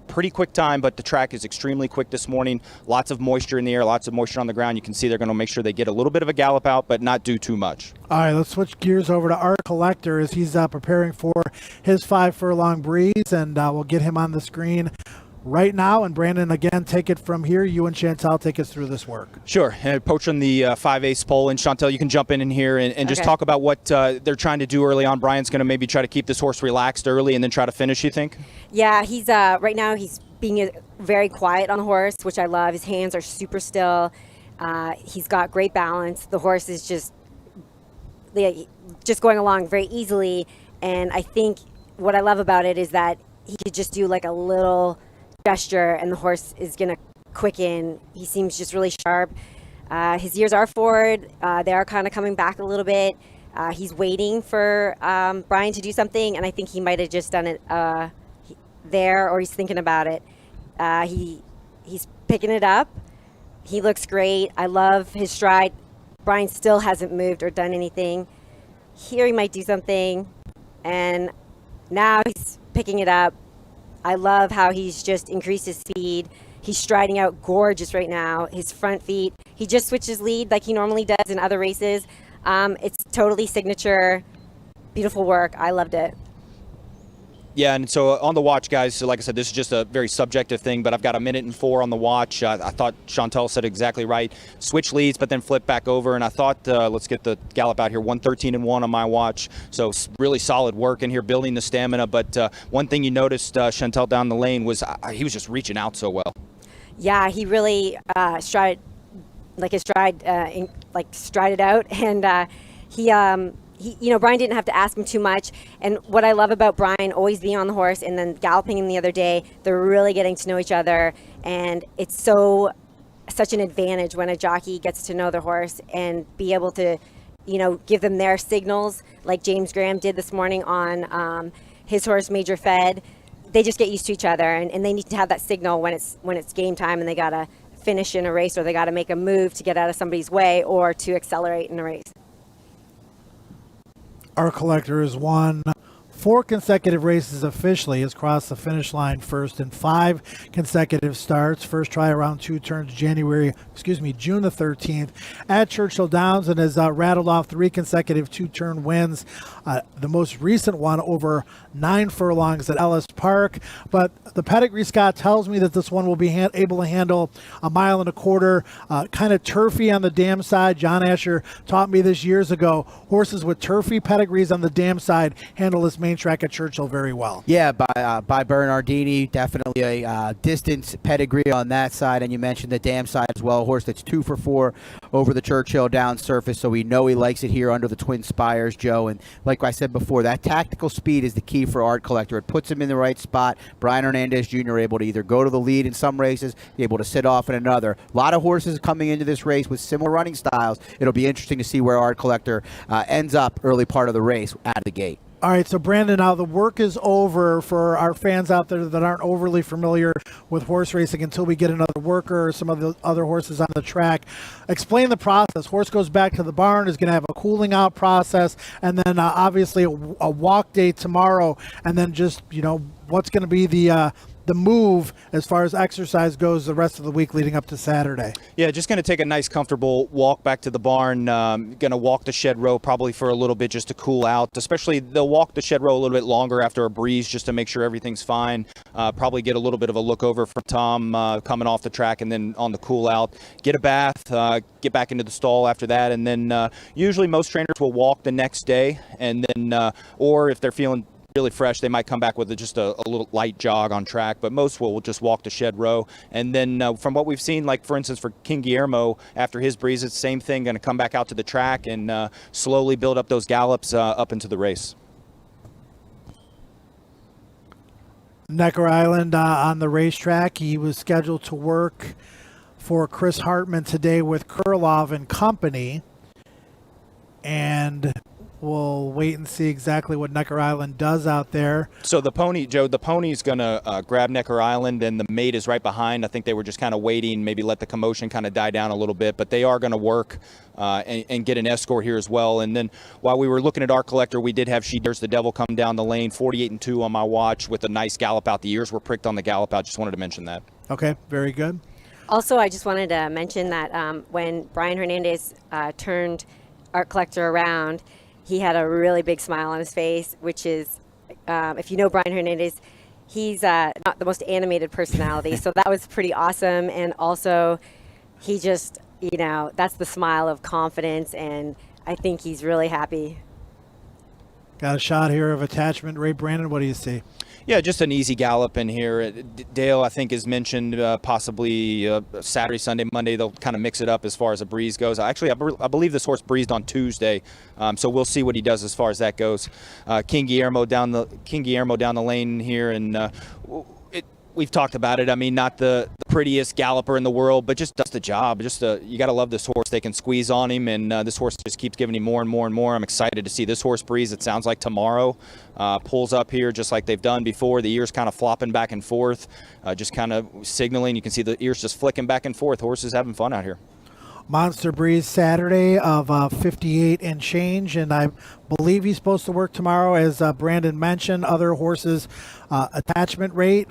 pretty quick time, but the track is extremely quick this morning. Lots of moisture in the air, lots of moisture on the ground. You can see they're going to make sure they get a little bit of a gallop out, but not do too much. All right, let's switch gears over to Art Collector as he's preparing for his 5 furlong breeze, and we'll get him on the screen right now. And Brandon, again, take it from here. You and Chantel take us through this work. Sure. And approaching the 5/8 pole, and Chantel, you can jump in here and just talk about what they're trying to do early on. Brian's going to maybe try to keep this horse relaxed early and then try to finish, you think? Yeah, he's right now he's being very quiet on the horse, which I love. His hands are super still. He's got great balance. The horse is just going along very easily, and I think what I love about it is that he could just do like a little gesture and the horse is going to quicken. He seems just really sharp. His ears are forward. They are kind of coming back a little bit. He's waiting for Brian to do something, and I think he might have just done it there, or he's thinking about it. He's picking it up. He looks great. I love his stride. Brian still hasn't moved or done anything. Here he might do something, and now he's picking it up. I love how he's just increased his speed. He's striding out gorgeous right now. His front feet, he just switches lead like he normally does in other races. It's totally signature, beautiful work. I loved it. Yeah, and so on the watch, guys, so like I said, this is just a very subjective thing, but I've got 1:04 on the watch. I thought Chantel said exactly right. Switch leads, but then flip back over, and I thought, let's get the gallop out here, 1:13-1 on my watch. So really solid work in here, building the stamina. But one thing you noticed, Chantel, down the lane was he was just reaching out so well. Yeah, he really strided out, and he, Brian didn't have to ask him too much. And what I love about Brian always being on the horse and then galloping him the other day, they're really getting to know each other. And it's such an advantage when a jockey gets to know the horse and be able to, give them their signals like James Graham did this morning on his horse, Major Fed. They just get used to each other, and they need to have that signal when it's game time and they got to finish in a race, or they got to make a move to get out of somebody's way or to accelerate in a race. Our Collector has won 4 consecutive races officially, has crossed the finish line first in 5 consecutive starts. First try around 2 turns June the 13th at Churchill Downs, and has rattled off 3 consecutive 2-turn wins. The most recent one over 9 furlongs at Ellis Park. But the pedigree, Scott, tells me that this one will be able to handle 1.25 miles, kind of turfy on the dam side. John Asher taught me this years ago. Horses with turfy pedigrees on the dam side handle this main track at Churchill very well. Yeah, by Bernardini, definitely a distance pedigree on that side, and you mentioned the dam side as well. A horse that's 2 for 4 over the Churchill down surface, so we know he likes it here under the Twin Spires, Joe. And like I said before, that tactical speed is the key for Art Collector. It puts him in the right spot. Brian Hernandez Jr. able to either go to the lead in some races, able to sit off in another. A lot of horses coming into this race with similar running styles. It'll be interesting to see where Art Collector ends up early part of the race out of the gate. All right, so Brandon, now the work is over for our fans out there that aren't overly familiar with horse racing until we get another worker or some of the other horses on the track. Explain the process. Horse goes back to the barn, is going to have a cooling out process, and then obviously a walk day tomorrow, and then just, what's going to be the move as far as exercise goes the rest of the week leading up to Saturday. Yeah, just going to take a nice comfortable walk back to the barn. Going to walk the shed row probably for a little bit just to cool out. Especially they'll walk the shed row a little bit longer after a breeze just to make sure everything's fine. Probably get a little bit of a look over from Tom coming off the track, and then on the cool out, get a bath, get back into the stall after that, and then usually most trainers will walk the next day, and then or if they're feeling really fresh, they might come back with just a little light jog on track, but most will just walk the shed row. And then from what we've seen, like for instance for King Guillermo, after his breeze, it's the same thing, going to come back out to the track and slowly build up those gallops up into the race. Necker Island on the racetrack. He was scheduled to work for Chris Hartman today with Kurlov and company, and we'll wait and see exactly what Necker Island does out there. So the pony, Joe, the pony's going to grab Necker Island, and the mate is right behind. I think they were just kind of waiting, maybe let the commotion kind of die down a little bit, but they are going to work and get an escort here as well. And then while we were looking at Art Collector, we did have She Dares the Devil come down the lane, 48-2 on my watch with a nice gallop out. The ears were pricked on the gallop out. Just wanted to mention that. Okay, very good. Also, I just wanted to mention that when Brian Hernandez turned Art Collector around, he had a really big smile on his face, which is, if you know Brian Hernandez, he's not the most animated personality. So that was pretty awesome. And also, he just, that's the smile of confidence. And I think he's really happy. Got a shot here of attachment rate. Brandon, what do you see? Yeah, just an easy gallop in here. Dale, I think, has mentioned possibly Saturday, Sunday, Monday. They'll kind of mix it up as far as a breeze goes. Actually, I believe this horse breezed on Tuesday, so we'll see what he does as far as that goes. King Guillermo down the lane here, and we've talked about it. I mean, not the prettiest galloper in the world, but just does the job. You got to love this horse. They can squeeze on him, and this horse just keeps giving him more and more and more. I'm excited to see this horse breeze. It sounds like tomorrow. Pulls up here just like they've done before. The ears kind of flopping back and forth, just kind of signaling. You can see the ears just flicking back and forth. Horses having fun out here. Monster breeze Saturday of 58 and change, and I believe he's supposed to work tomorrow, as Brandon mentioned. Other horses attachment rate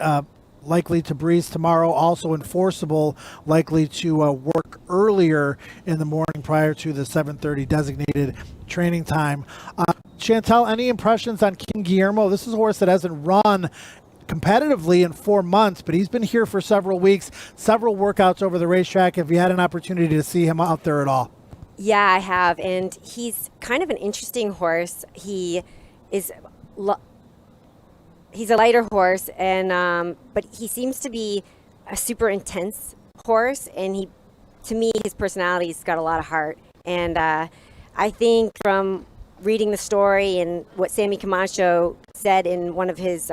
likely to breeze tomorrow, also enforceable, likely to work earlier in the morning prior to the 7:30 designated training time. Chantel, any impressions on King Guillermo? This is a horse that hasn't run competitively in 4 months, but he's been here for several weeks, several workouts over the racetrack. Have you had an opportunity to see him out there at all? Yeah, I have, and he's kind of an interesting horse. He's a lighter horse, and but he seems to be a super intense horse, and to me, his personality's got a lot of heart. And I think from reading the story and what Sammy Camacho said in one of his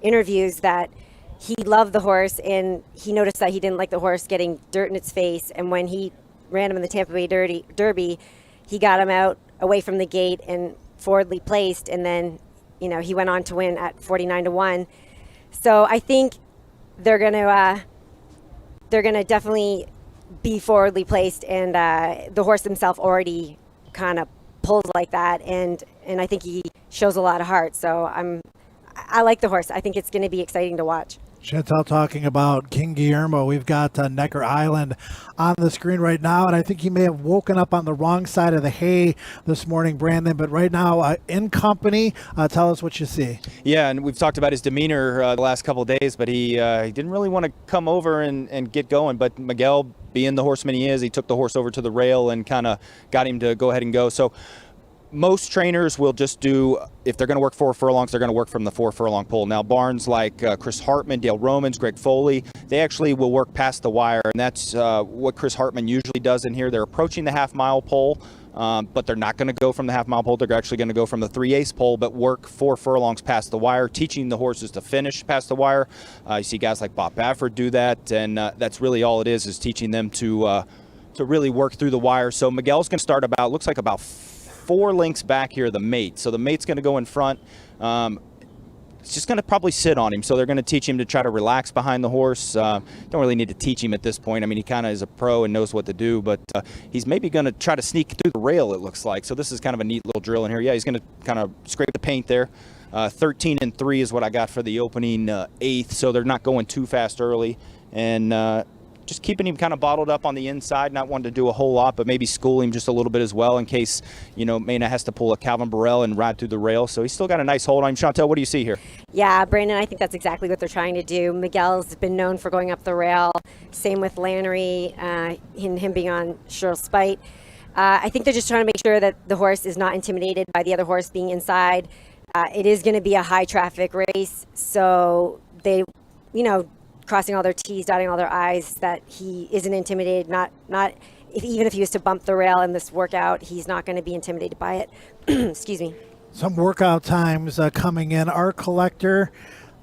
interviews, that he loved the horse, and he noticed that he didn't like the horse getting dirt in its face. And when he ran him in the Tampa Bay Derby, he got him out away from the gate and forwardly placed, and then he went on to win at 49-1. So I think they're gonna definitely be forwardly placed, and the horse himself already kind of pulls like that, and I think he shows a lot of heart. So I like the horse. I think it's going to be exciting to watch. Chantal talking about King Guillermo. We've got Necker Island on the screen right now, and I think he may have woken up on the wrong side of the hay this morning, Brandon. But right now, in company, tell us what you see. Yeah, and we've talked about his demeanor the last couple of days, but he didn't really want to come over and get going. But Miguel, being the horseman he is, he took the horse over to the rail and kind of got him to go ahead and go. So most trainers will just do, if they're going to work 4 furlongs, they're going to work from the 4 furlong pole. Now, barns like Chris Hartman, Dale Romans, Greg Foley, they actually will work past the wire, and that's what Chris Hartman usually does in here. They're approaching the half-mile pole, but they're not going to go from the half-mile pole. They're actually going to go from the 3/8 pole, but work 4 furlongs past the wire, teaching the horses to finish past the wire. You see guys like Bob Baffert do that, and that's really all it is teaching them to really work through the wire. So Miguel's going to start about, looks like about 4 lengths back here, the mate. So the mate's going to go in front. It's just going to probably sit on him. So they're going to teach him to try to relax behind the horse. Don't really need to teach him at this point. I mean, he kind of is a pro and knows what to do, but he's maybe going to try to sneak through the rail, it looks like. So this is kind of a neat little drill in here. Yeah, he's going to kind of scrape the paint there. 13-3 is what I got for the opening 8th. So they're not going too fast early. And just keeping him kind of bottled up on the inside, not wanting to do a whole lot, but maybe school him just a little bit as well in case, Mena has to pull a Calvin Burrell and ride through the rail. So he's still got a nice hold on him. Chantel, what do you see here? Yeah, Brandon, I think that's exactly what they're trying to do. Miguel's been known for going up the rail. Same with Lannery, him being on Sure Spite. I think they're just trying to make sure that the horse is not intimidated by the other horse being inside. It is going to be a high traffic race, so they, crossing all their T's, dotting all their I's, that he isn't intimidated. Even if he was to bump the rail in this workout, he's not going to be intimidated by it. Excuse me. Some workout times coming in. Art Collector,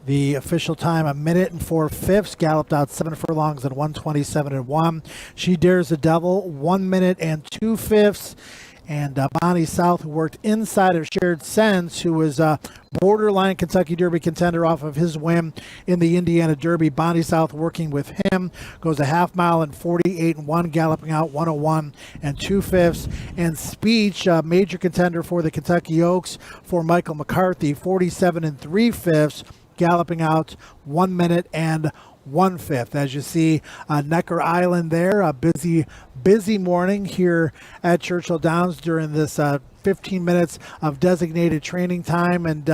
the official time, 1 minute and 4/5, galloped out 7 furlongs and 1:27.1. She Dares the Devil, 1 minute and 2/5. And Bonnie South, who worked inside of Shared Sense, who was a borderline Kentucky Derby contender off of his win in the Indiana Derby. Bonnie South working with him goes a half mile and 48.1, galloping out 101 and 2/5. And Speech, major contender for the Kentucky Oaks for Michael McCarthy, 47 3/5, galloping out 1 minute and 1/5. As you see, Necker Island there, a busy morning here at Churchill Downs during this 15 minutes of designated training time. And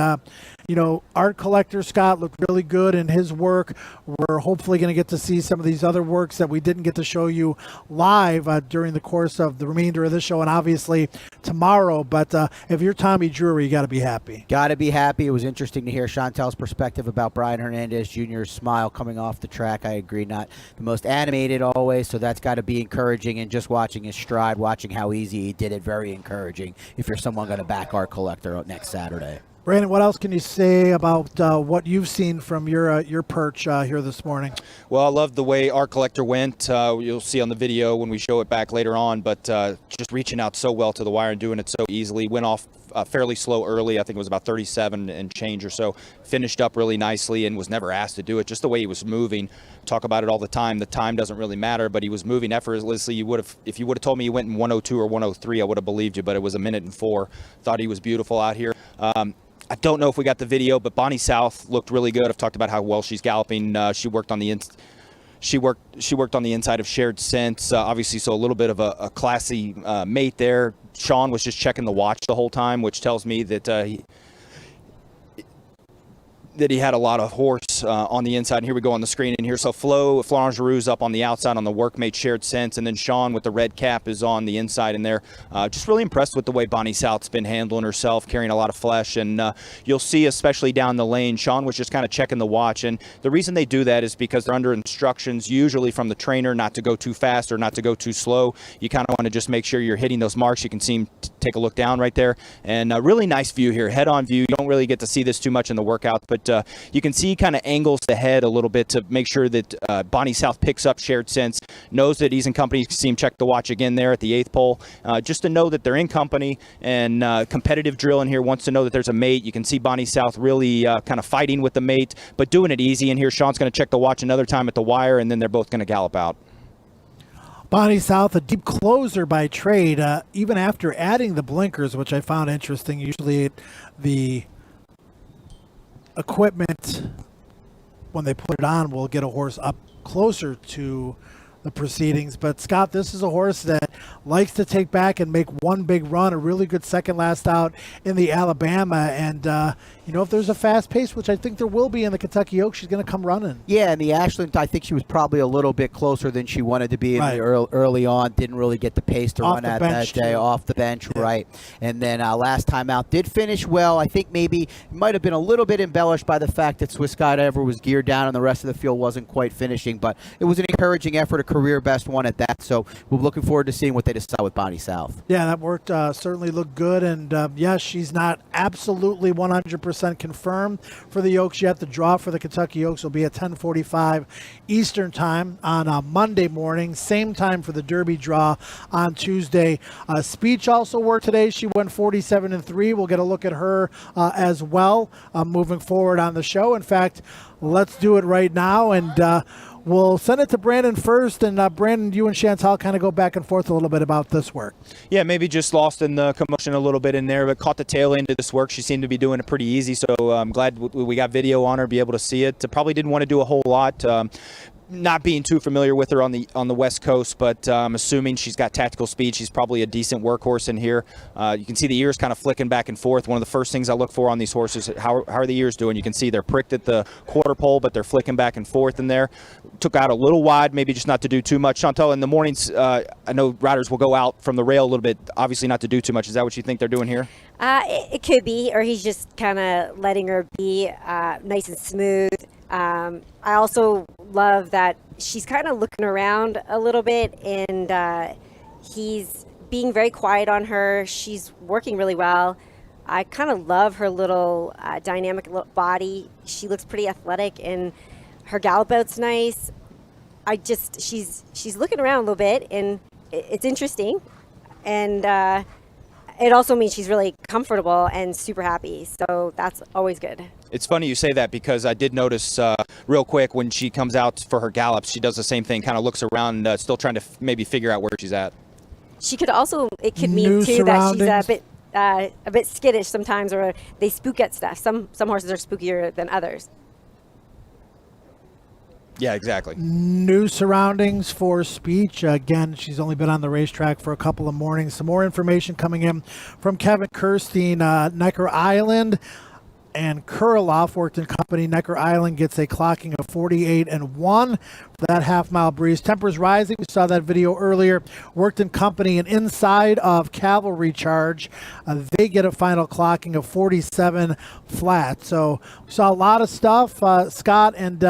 Art Collector Scott looked really good in his work. We're hopefully going to get to see some of these other works that we didn't get to show you live during the course of the remainder of this show, and obviously tomorrow. But if you're Tommy Drury, you got to be happy. Got to be happy. It was interesting to hear Chantel's perspective about Brian Hernandez Jr.'s smile coming off the track. I agree, not the most animated always, so that's got to be encouraging. And just watching his stride, watching how easy he did it, very encouraging if you're someone going to back Art Collector next Saturday. Brandon, what else can you say about what you've seen from your perch here this morning? Well, I love the way Art Collector went. You'll see on the video when we show it back later on, but just reaching out so well to the wire and doing it so easily. Went off fairly slow early. I think it was about 37 and change or so. Finished up really nicely and was never asked to do it. Just the way he was moving. Talk about it all the time. The time doesn't really matter, but he was moving effortlessly. If you would have told me he went in 102 or 103, I would have believed you, but it was 1 minute and 4. Thought he was beautiful out here. I don't know if we got the video, but Bonnie South looked really good. I've talked about how well she's galloping. She worked on the inside of Shared Sense, obviously, so a little bit of a classy mate there. Sean was just checking the watch the whole time, which tells me that he had a lot of horse on the inside. And here we go on the screen in here. So Florent Giroux's up on the outside on the workmate Shared Sense, and then Sean with the red cap is on the inside in there. Just really impressed with the way Bonnie South's been handling herself, carrying a lot of flesh. And you'll see, especially down the lane, Sean was just kind of checking the watch. And the reason they do that is because they're under instructions, usually from the trainer, not to go too fast or not to go too slow. You kind of want to just make sure you're hitting those marks. You can see him take a look down right there. And a really nice view here, head-on view. You don't really get to see this too much in the workout, but you can see kind of angles the head a little bit to make sure that Bonnie South picks up Shared Sense, knows that he's in company. You can see him check the watch again there at the 8th pole, just to know that they're in company. And competitive drill in here wants to know that there's a mate. You can see Bonnie South really kind of fighting with the mate, but doing it easy in here. Sean's going to check the watch another time at the wire, and then they're both going to gallop out. Bonnie South, a deep closer by trade, even after adding the blinkers, which I found interesting. Usually the equipment, when they put it on, will get a horse up closer to the proceedings. But Scott, this is a horse that likes to take back and make one big run, a really good second last out in the Alabama. And, if there's a fast pace, which I think there will be in the Kentucky Oaks, she's going to come running. Yeah, and the Ashland, I think she was probably a little bit closer than she wanted to be in the early on. Didn't really get the pace to run at that day. Off the bench, right. And then last time out did finish well. I think maybe it might have been a little bit embellished by the fact that Swiss Skydiver was geared down and the rest of the field wasn't quite finishing. But it was an encouraging effort, a career best one at that. So we're looking forward to seeing what they decide with Bonnie South. Yeah, that worked. Certainly looked good. And, yes, she's not absolutely 100% confirmed for the Oaks yet. The draw for the Kentucky Oaks will be at 10:45 Eastern time on Monday morning. Same time for the Derby draw on Tuesday. Speech also worked today. She went 47-3. We'll get a look at her as well moving forward on the show. In fact, let's do it right now, and we'll send it to Brandon first. And Brandon, you and Chantal kind of go back and forth a little bit about this work. Yeah, maybe just lost in the commotion a little bit in there, but caught the tail end of this work. She seemed to be doing it pretty easy, so I'm glad we got video on her, be able to see it. Probably didn't want to do a whole lot. Not being too familiar with her on the West Coast, but I'm assuming she's got tactical speed. She's probably a decent workhorse in here. You can see the ears kind of flicking back and forth. One of the first things I look for on these horses, how are the ears doing? You can see they're pricked at the quarter pole, but they're flicking back and forth in there. Took out a little wide, maybe just not to do too much. Chantal, in the mornings, I know riders will go out from the rail a little bit, obviously not to do too much. Is that what you think they're doing here? It could be, or he's just kind of letting her be nice and smooth. I also love that she's kind of looking around a little bit, and he's being very quiet on her. She's working really well. I kind of love her little dynamic body. She looks pretty athletic, and her gallop out's nice. She's looking around a little bit, and it's interesting. And it also means she's really comfortable and super happy. So that's always good. It's funny you say that, because I did notice real quick when she comes out for her gallops, she does the same thing, kind of looks around, still trying to maybe figure out where she's at. She could also, it could mean too that she's a bit skittish sometimes, or they spook at stuff. Some horses are spookier than others. Yeah, exactly. New surroundings for Speech. Again, she's only been on the racetrack for a couple of mornings. Some more information coming in from Kevin Kirstein. Necker Island and Kurloff worked in company. Necker Island gets a clocking of 48-1 for that half-mile breeze. Tempers rising. We saw that video earlier. Worked in company and inside of Cavalry Charge. They get a final clocking of 47 flat. So we saw a lot of stuff, Scott, and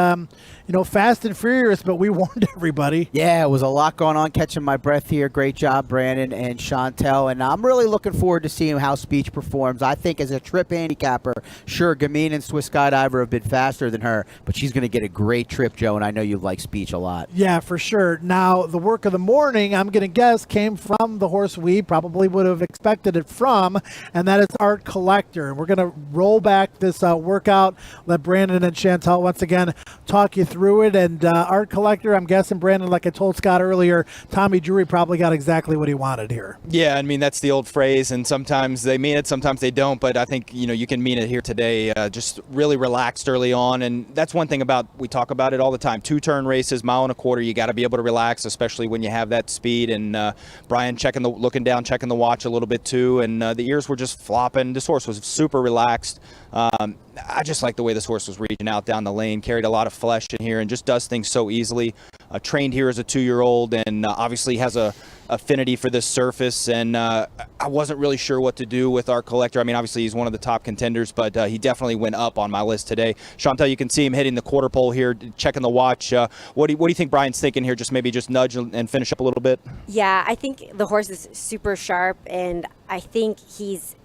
Fast and Furious, but we warned everybody. Yeah, it was a lot going on. Catching my breath here. Great job, Brandon and Chantel. And I'm really looking forward to seeing how Speech performs. I think as a trip handicapper, sure, Gamine and Swiss Skydiver have been faster than her, but she's going to get a great trip, Joe, and I know you like Speech a lot. Yeah, for sure. Now, the work of the morning, I'm going to guess, came from the horse we probably would have expected it from, and that is Art Collector. And we're going to roll back this workout, let Brandon and Chantel once again talk you through it. And Art Collector, I'm guessing, Brandon, like I told Scott earlier, Tommy Drury probably got exactly what he wanted here. Yeah, I mean, that's the old phrase, and sometimes they mean it, sometimes they don't, but I think, you can mean it here today. Just really relaxed early on, and that's one thing we talk about it all the time. Two-turn races, mile and a quarter, you got to be able to relax, especially when you have that speed. And Brian looking down, checking the watch a little bit too, and the ears were just flopping. This horse was super relaxed. I just like the way this horse was reaching out down the lane, carried a lot of flesh in here, and just does things so easily. Trained here as a 2-year-old, and obviously has a affinity for this surface. And I wasn't really sure what to do with Art Collector. I mean, obviously he's one of the top contenders, but he definitely went up on my list today. Chantal, you can see him hitting the quarter pole here, checking the watch. What do you think Brian's thinking here? Just maybe just nudge and finish up a little bit? Yeah, I think the horse is super sharp, and I think he's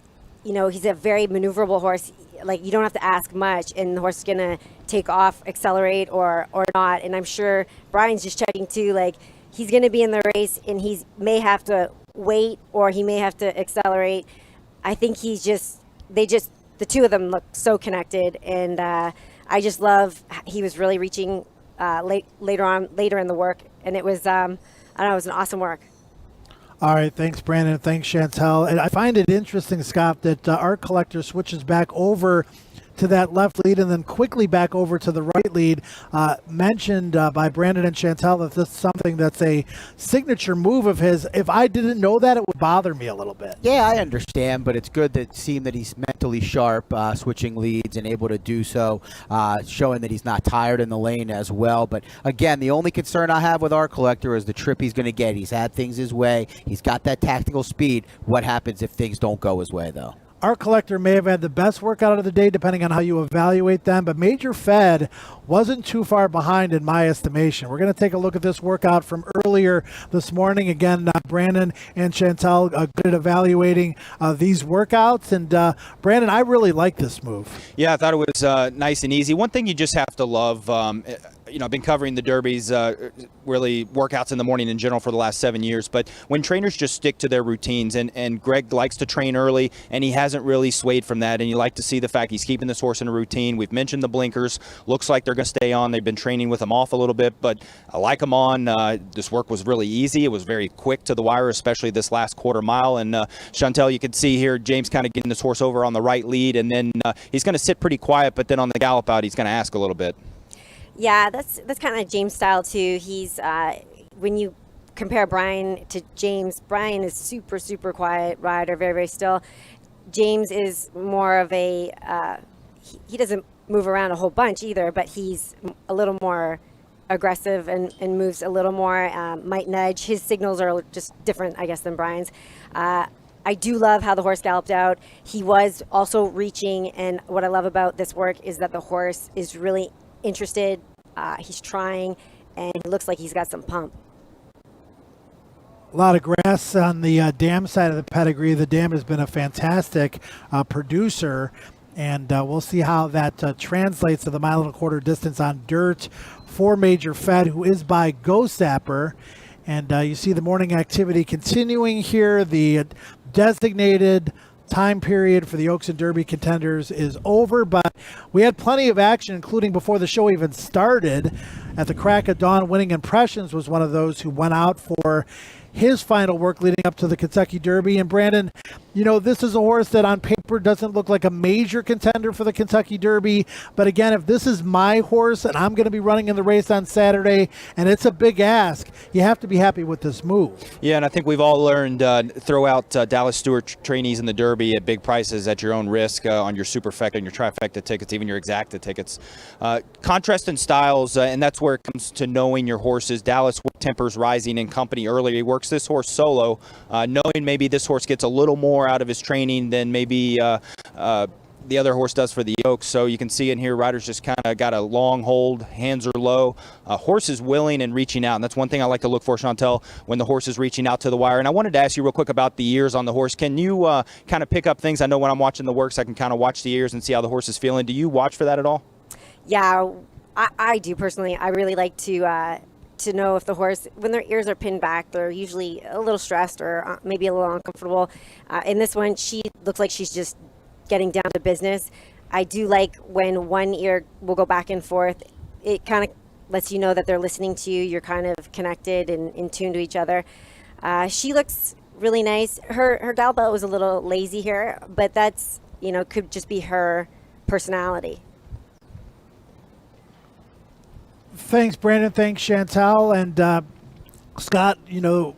a very maneuverable horse. Like, you don't have to ask much, and the horse is going to take off, accelerate, or not. And I'm sure Brian's just checking too, like, he's going to be in the race, and he may have to wait, or he may have to accelerate. I think the two of them look so connected, and I just love, he was really reaching later in the work, and it was, it was an awesome work. All right, thanks, Brandon. Thanks, Chantel. And I find it interesting, Scott, that Art Collector switches back over to that left lead and then quickly back over to the right lead. Mentioned by Brandon and Chantel that this is something that's a signature move of his. If I didn't know that, it would bother me a little bit. Yeah, I understand, but it's good to see that he's mentally sharp, switching leads and able to do so, showing that he's not tired in the lane as well. But again, the only concern I have with our collector is the trip he's going to get. He's had things his way. He's got that tactical speed. What happens if things don't go his way, though? Our collector may have had the best workout of the day, depending on how you evaluate them, but Major Fed wasn't too far behind in my estimation. We're going to take a look at this workout from earlier this morning. Again, Brandon and Chantel good at evaluating these workouts. And Brandon, I really like this move. Yeah, I thought it was nice and easy. One thing you just have to love, I've been covering the derbies, really workouts in the morning in general for the last 7 years, but when trainers just stick to their routines, and Greg likes to train early, and he hasn't really swayed from that, and you like to see the fact he's keeping this horse in a routine. We've mentioned the blinkers. Looks like they're going to stay on. They've been training with them off a little bit, but I like them on. This work was really easy. It was very quick to the wire, especially this last quarter mile, and Chantel, you can see here, James kind of getting this horse over on the right lead, and then he's going to sit pretty quiet, but then on the gallop out, he's going to ask a little bit. Yeah, that's kind of James' style too. He's when you compare Brian to James, Brian is super quiet rider, very, very still. James is more of a he doesn't move around a whole bunch either, but he's a little more aggressive and moves a little more, might nudge. His signals are just different, I guess, than Brian's. I do love how the horse galloped out. He was also reaching, and what I love about this work is that the horse is really interested. He's trying, and it looks like he's got some pump. A lot of grass on the dam side of the pedigree. The dam has been a fantastic producer, and we'll see how that translates to the 1.25 mile distance on dirt for Major Fed, who is by Go Sapper. And you see the morning activity continuing here. The designated time period for the Oaks and Derby contenders is over, but we had plenty of action, including before the show even started. At the crack of dawn, Winning Impressions was one of those who went out for his final work leading up to the Kentucky Derby. And Brandon, this is a horse that on paper doesn't look like a major contender for the Kentucky Derby. But again, if this is my horse and I'm going to be running in the race on Saturday, and it's a big ask, you have to be happy with this move. Yeah, and I think we've all learned throw out Dallas Stewart trainees in the Derby at big prices at your own risk on your Superfecta and your Trifecta tickets, even your Exacta tickets. Contrast in styles, and that's where it comes to knowing your horses. Dallas tempers Rising and company earlier. He works this horse solo, knowing maybe this horse gets a little more out of his training than maybe the other horse does for the Oaks. So you can see in here, riders just kind of got a long hold, hands are low. Horse is willing and reaching out, and that's one thing I like to look for, Chantel, when the horse is reaching out to the wire. And I wanted to ask you real quick about the ears on the horse. Can you kind of pick up things? I know when I'm watching the works, I can kind of watch the ears and see how the horse is feeling. Do you watch for that at all? Yeah, I do personally. I really like to know if the horse, when their ears are pinned back, they're usually a little stressed or maybe a little uncomfortable. In this one, she looks like she's just getting down to business. I do like when one ear will go back and forth. It kind of lets you know that they're listening to you. You're kind of connected and in tune to each other. She looks really nice. Her gallop out was a little lazy here, but that's, could just be her personality. Thanks, Brandon. Thanks, Chantel. And Scott,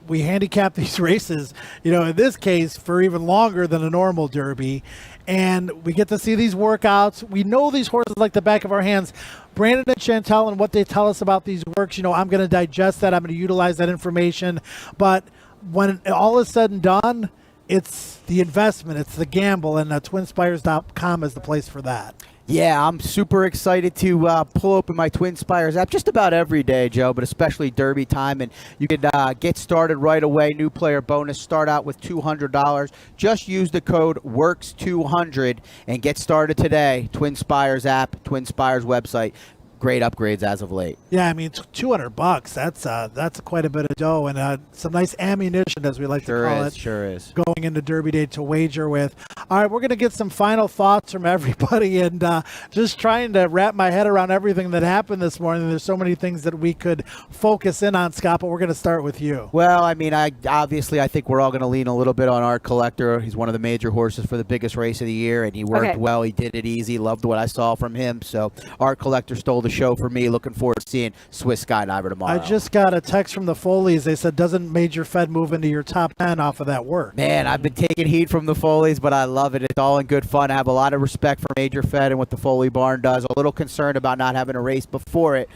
we handicap these races, in this case, for even longer than a normal Derby. And we get to see these workouts. We know these horses like the back of our hands. Brandon and Chantel and what they tell us about these works, I'm going to digest that. I'm going to utilize that information. But when all is said and done, it's the investment, it's the gamble, and TwinSpires.com is the place for that. Yeah, I'm super excited to pull open my Twin Spires app just about every day, Joe, but especially Derby time. And you can get started right away. New player bonus. Start out with $200. Just use the code WORKS200 and get started today. Twin Spires app, Twin Spires website. great upgrades as of late. Yeah, I mean, $200. That's quite a bit of dough and some nice ammunition, as we like to call it. Sure is. Going into Derby Day to wager with. All right, we're going to get some final thoughts from everybody, and just trying to wrap my head around everything that happened this morning. There's so many things that we could focus in on, Scott, but we're going to start with you. Well, I mean, I think we're all going to lean a little bit on Art Collector. He's one of the major horses for the biggest race of the year, and he worked well. He did it easy. Loved what I saw from him. So Art Collector stole the show for me. Looking forward to seeing Swiss Skydiver tomorrow. I just got a text from the Foleys. They said, doesn't Major Fed move into your top 10 off of that work? Man, I've been taking heat from the Foleys, but I love it. It's all in good fun. I have a lot of respect for Major Fed and what the Foley barn does. A little concerned about not having a race before it.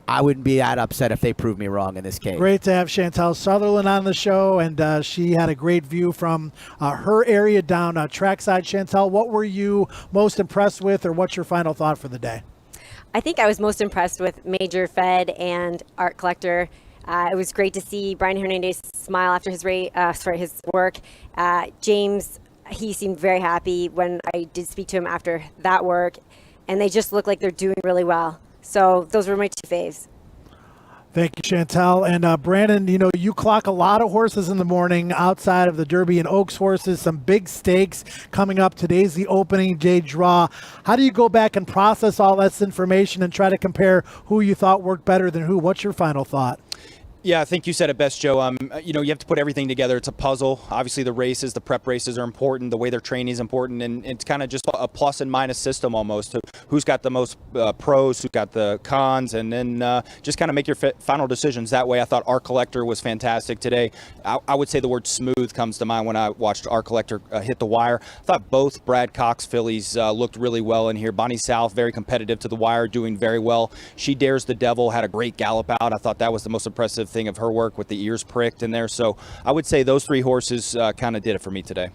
I wouldn't be that upset if they prove me wrong in this case. Great to have Chantel Sutherland on the show, and she had a great view from her area down trackside. Chantel, what were you most impressed with, or what's your final thought for the day? I think I was most impressed with Major Fed and Art Collector. It was great to see Brian Hernandez smile after his his work. James, he seemed very happy when I did speak to him after that work, and they just look like they're doing really well. So those were my two faves. Thank you, Chantel. And Brandon, you clock a lot of horses in the morning outside of the Derby and Oaks horses, some big stakes coming up. Today's the opening day draw. How do you go back and process all this information and try to compare who you thought worked better than who? What's your final thought? Yeah, I think you said it best, Joe. You have to put everything together. It's a puzzle. Obviously, the races, the prep races are important. The way they're training is important, and it's kind of just a plus and minus system almost. Who's got the most pros, who's got the cons, and then just kind of make your final decisions that way. I thought Art Collector was fantastic today. I would say the word smooth comes to mind when I watched Art Collector hit the wire. I thought both Brad Cox fillies looked really well in here. Bonnie South, very competitive to the wire, doing very well. She Dares the Devil had a great gallop out. I thought that was the most impressive thing of her work with the ears pricked in there. So I would say those three horses kind of did it for me today.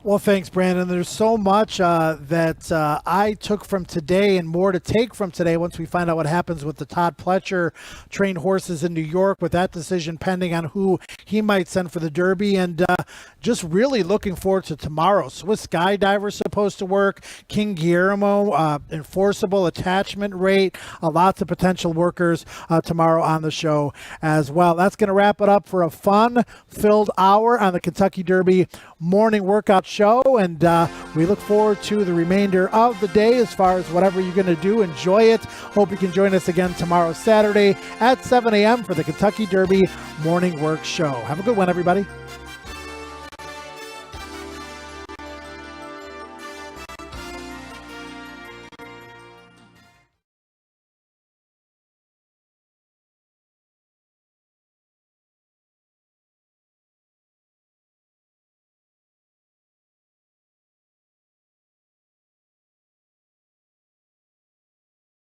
Well, thanks, Brandon. There's so much that I took from today and more to take from today once we find out what happens with the Todd Pletcher trained horses in New York, with that decision pending on who he might send for the Derby. And just really looking forward to tomorrow. Swiss Skydiver supposed to work. King Guillermo, enforceable attachment rate. Lots of potential workers tomorrow on the show as well. That's going to wrap it up for a fun-filled hour on the Kentucky Derby morning workout show, and we look forward to the remainder of the day as far as whatever you're going to do. Enjoy it. Hope you can join us again tomorrow, Saturday at 7 a.m. for the Kentucky Derby morning work show. Have a good one, everybody.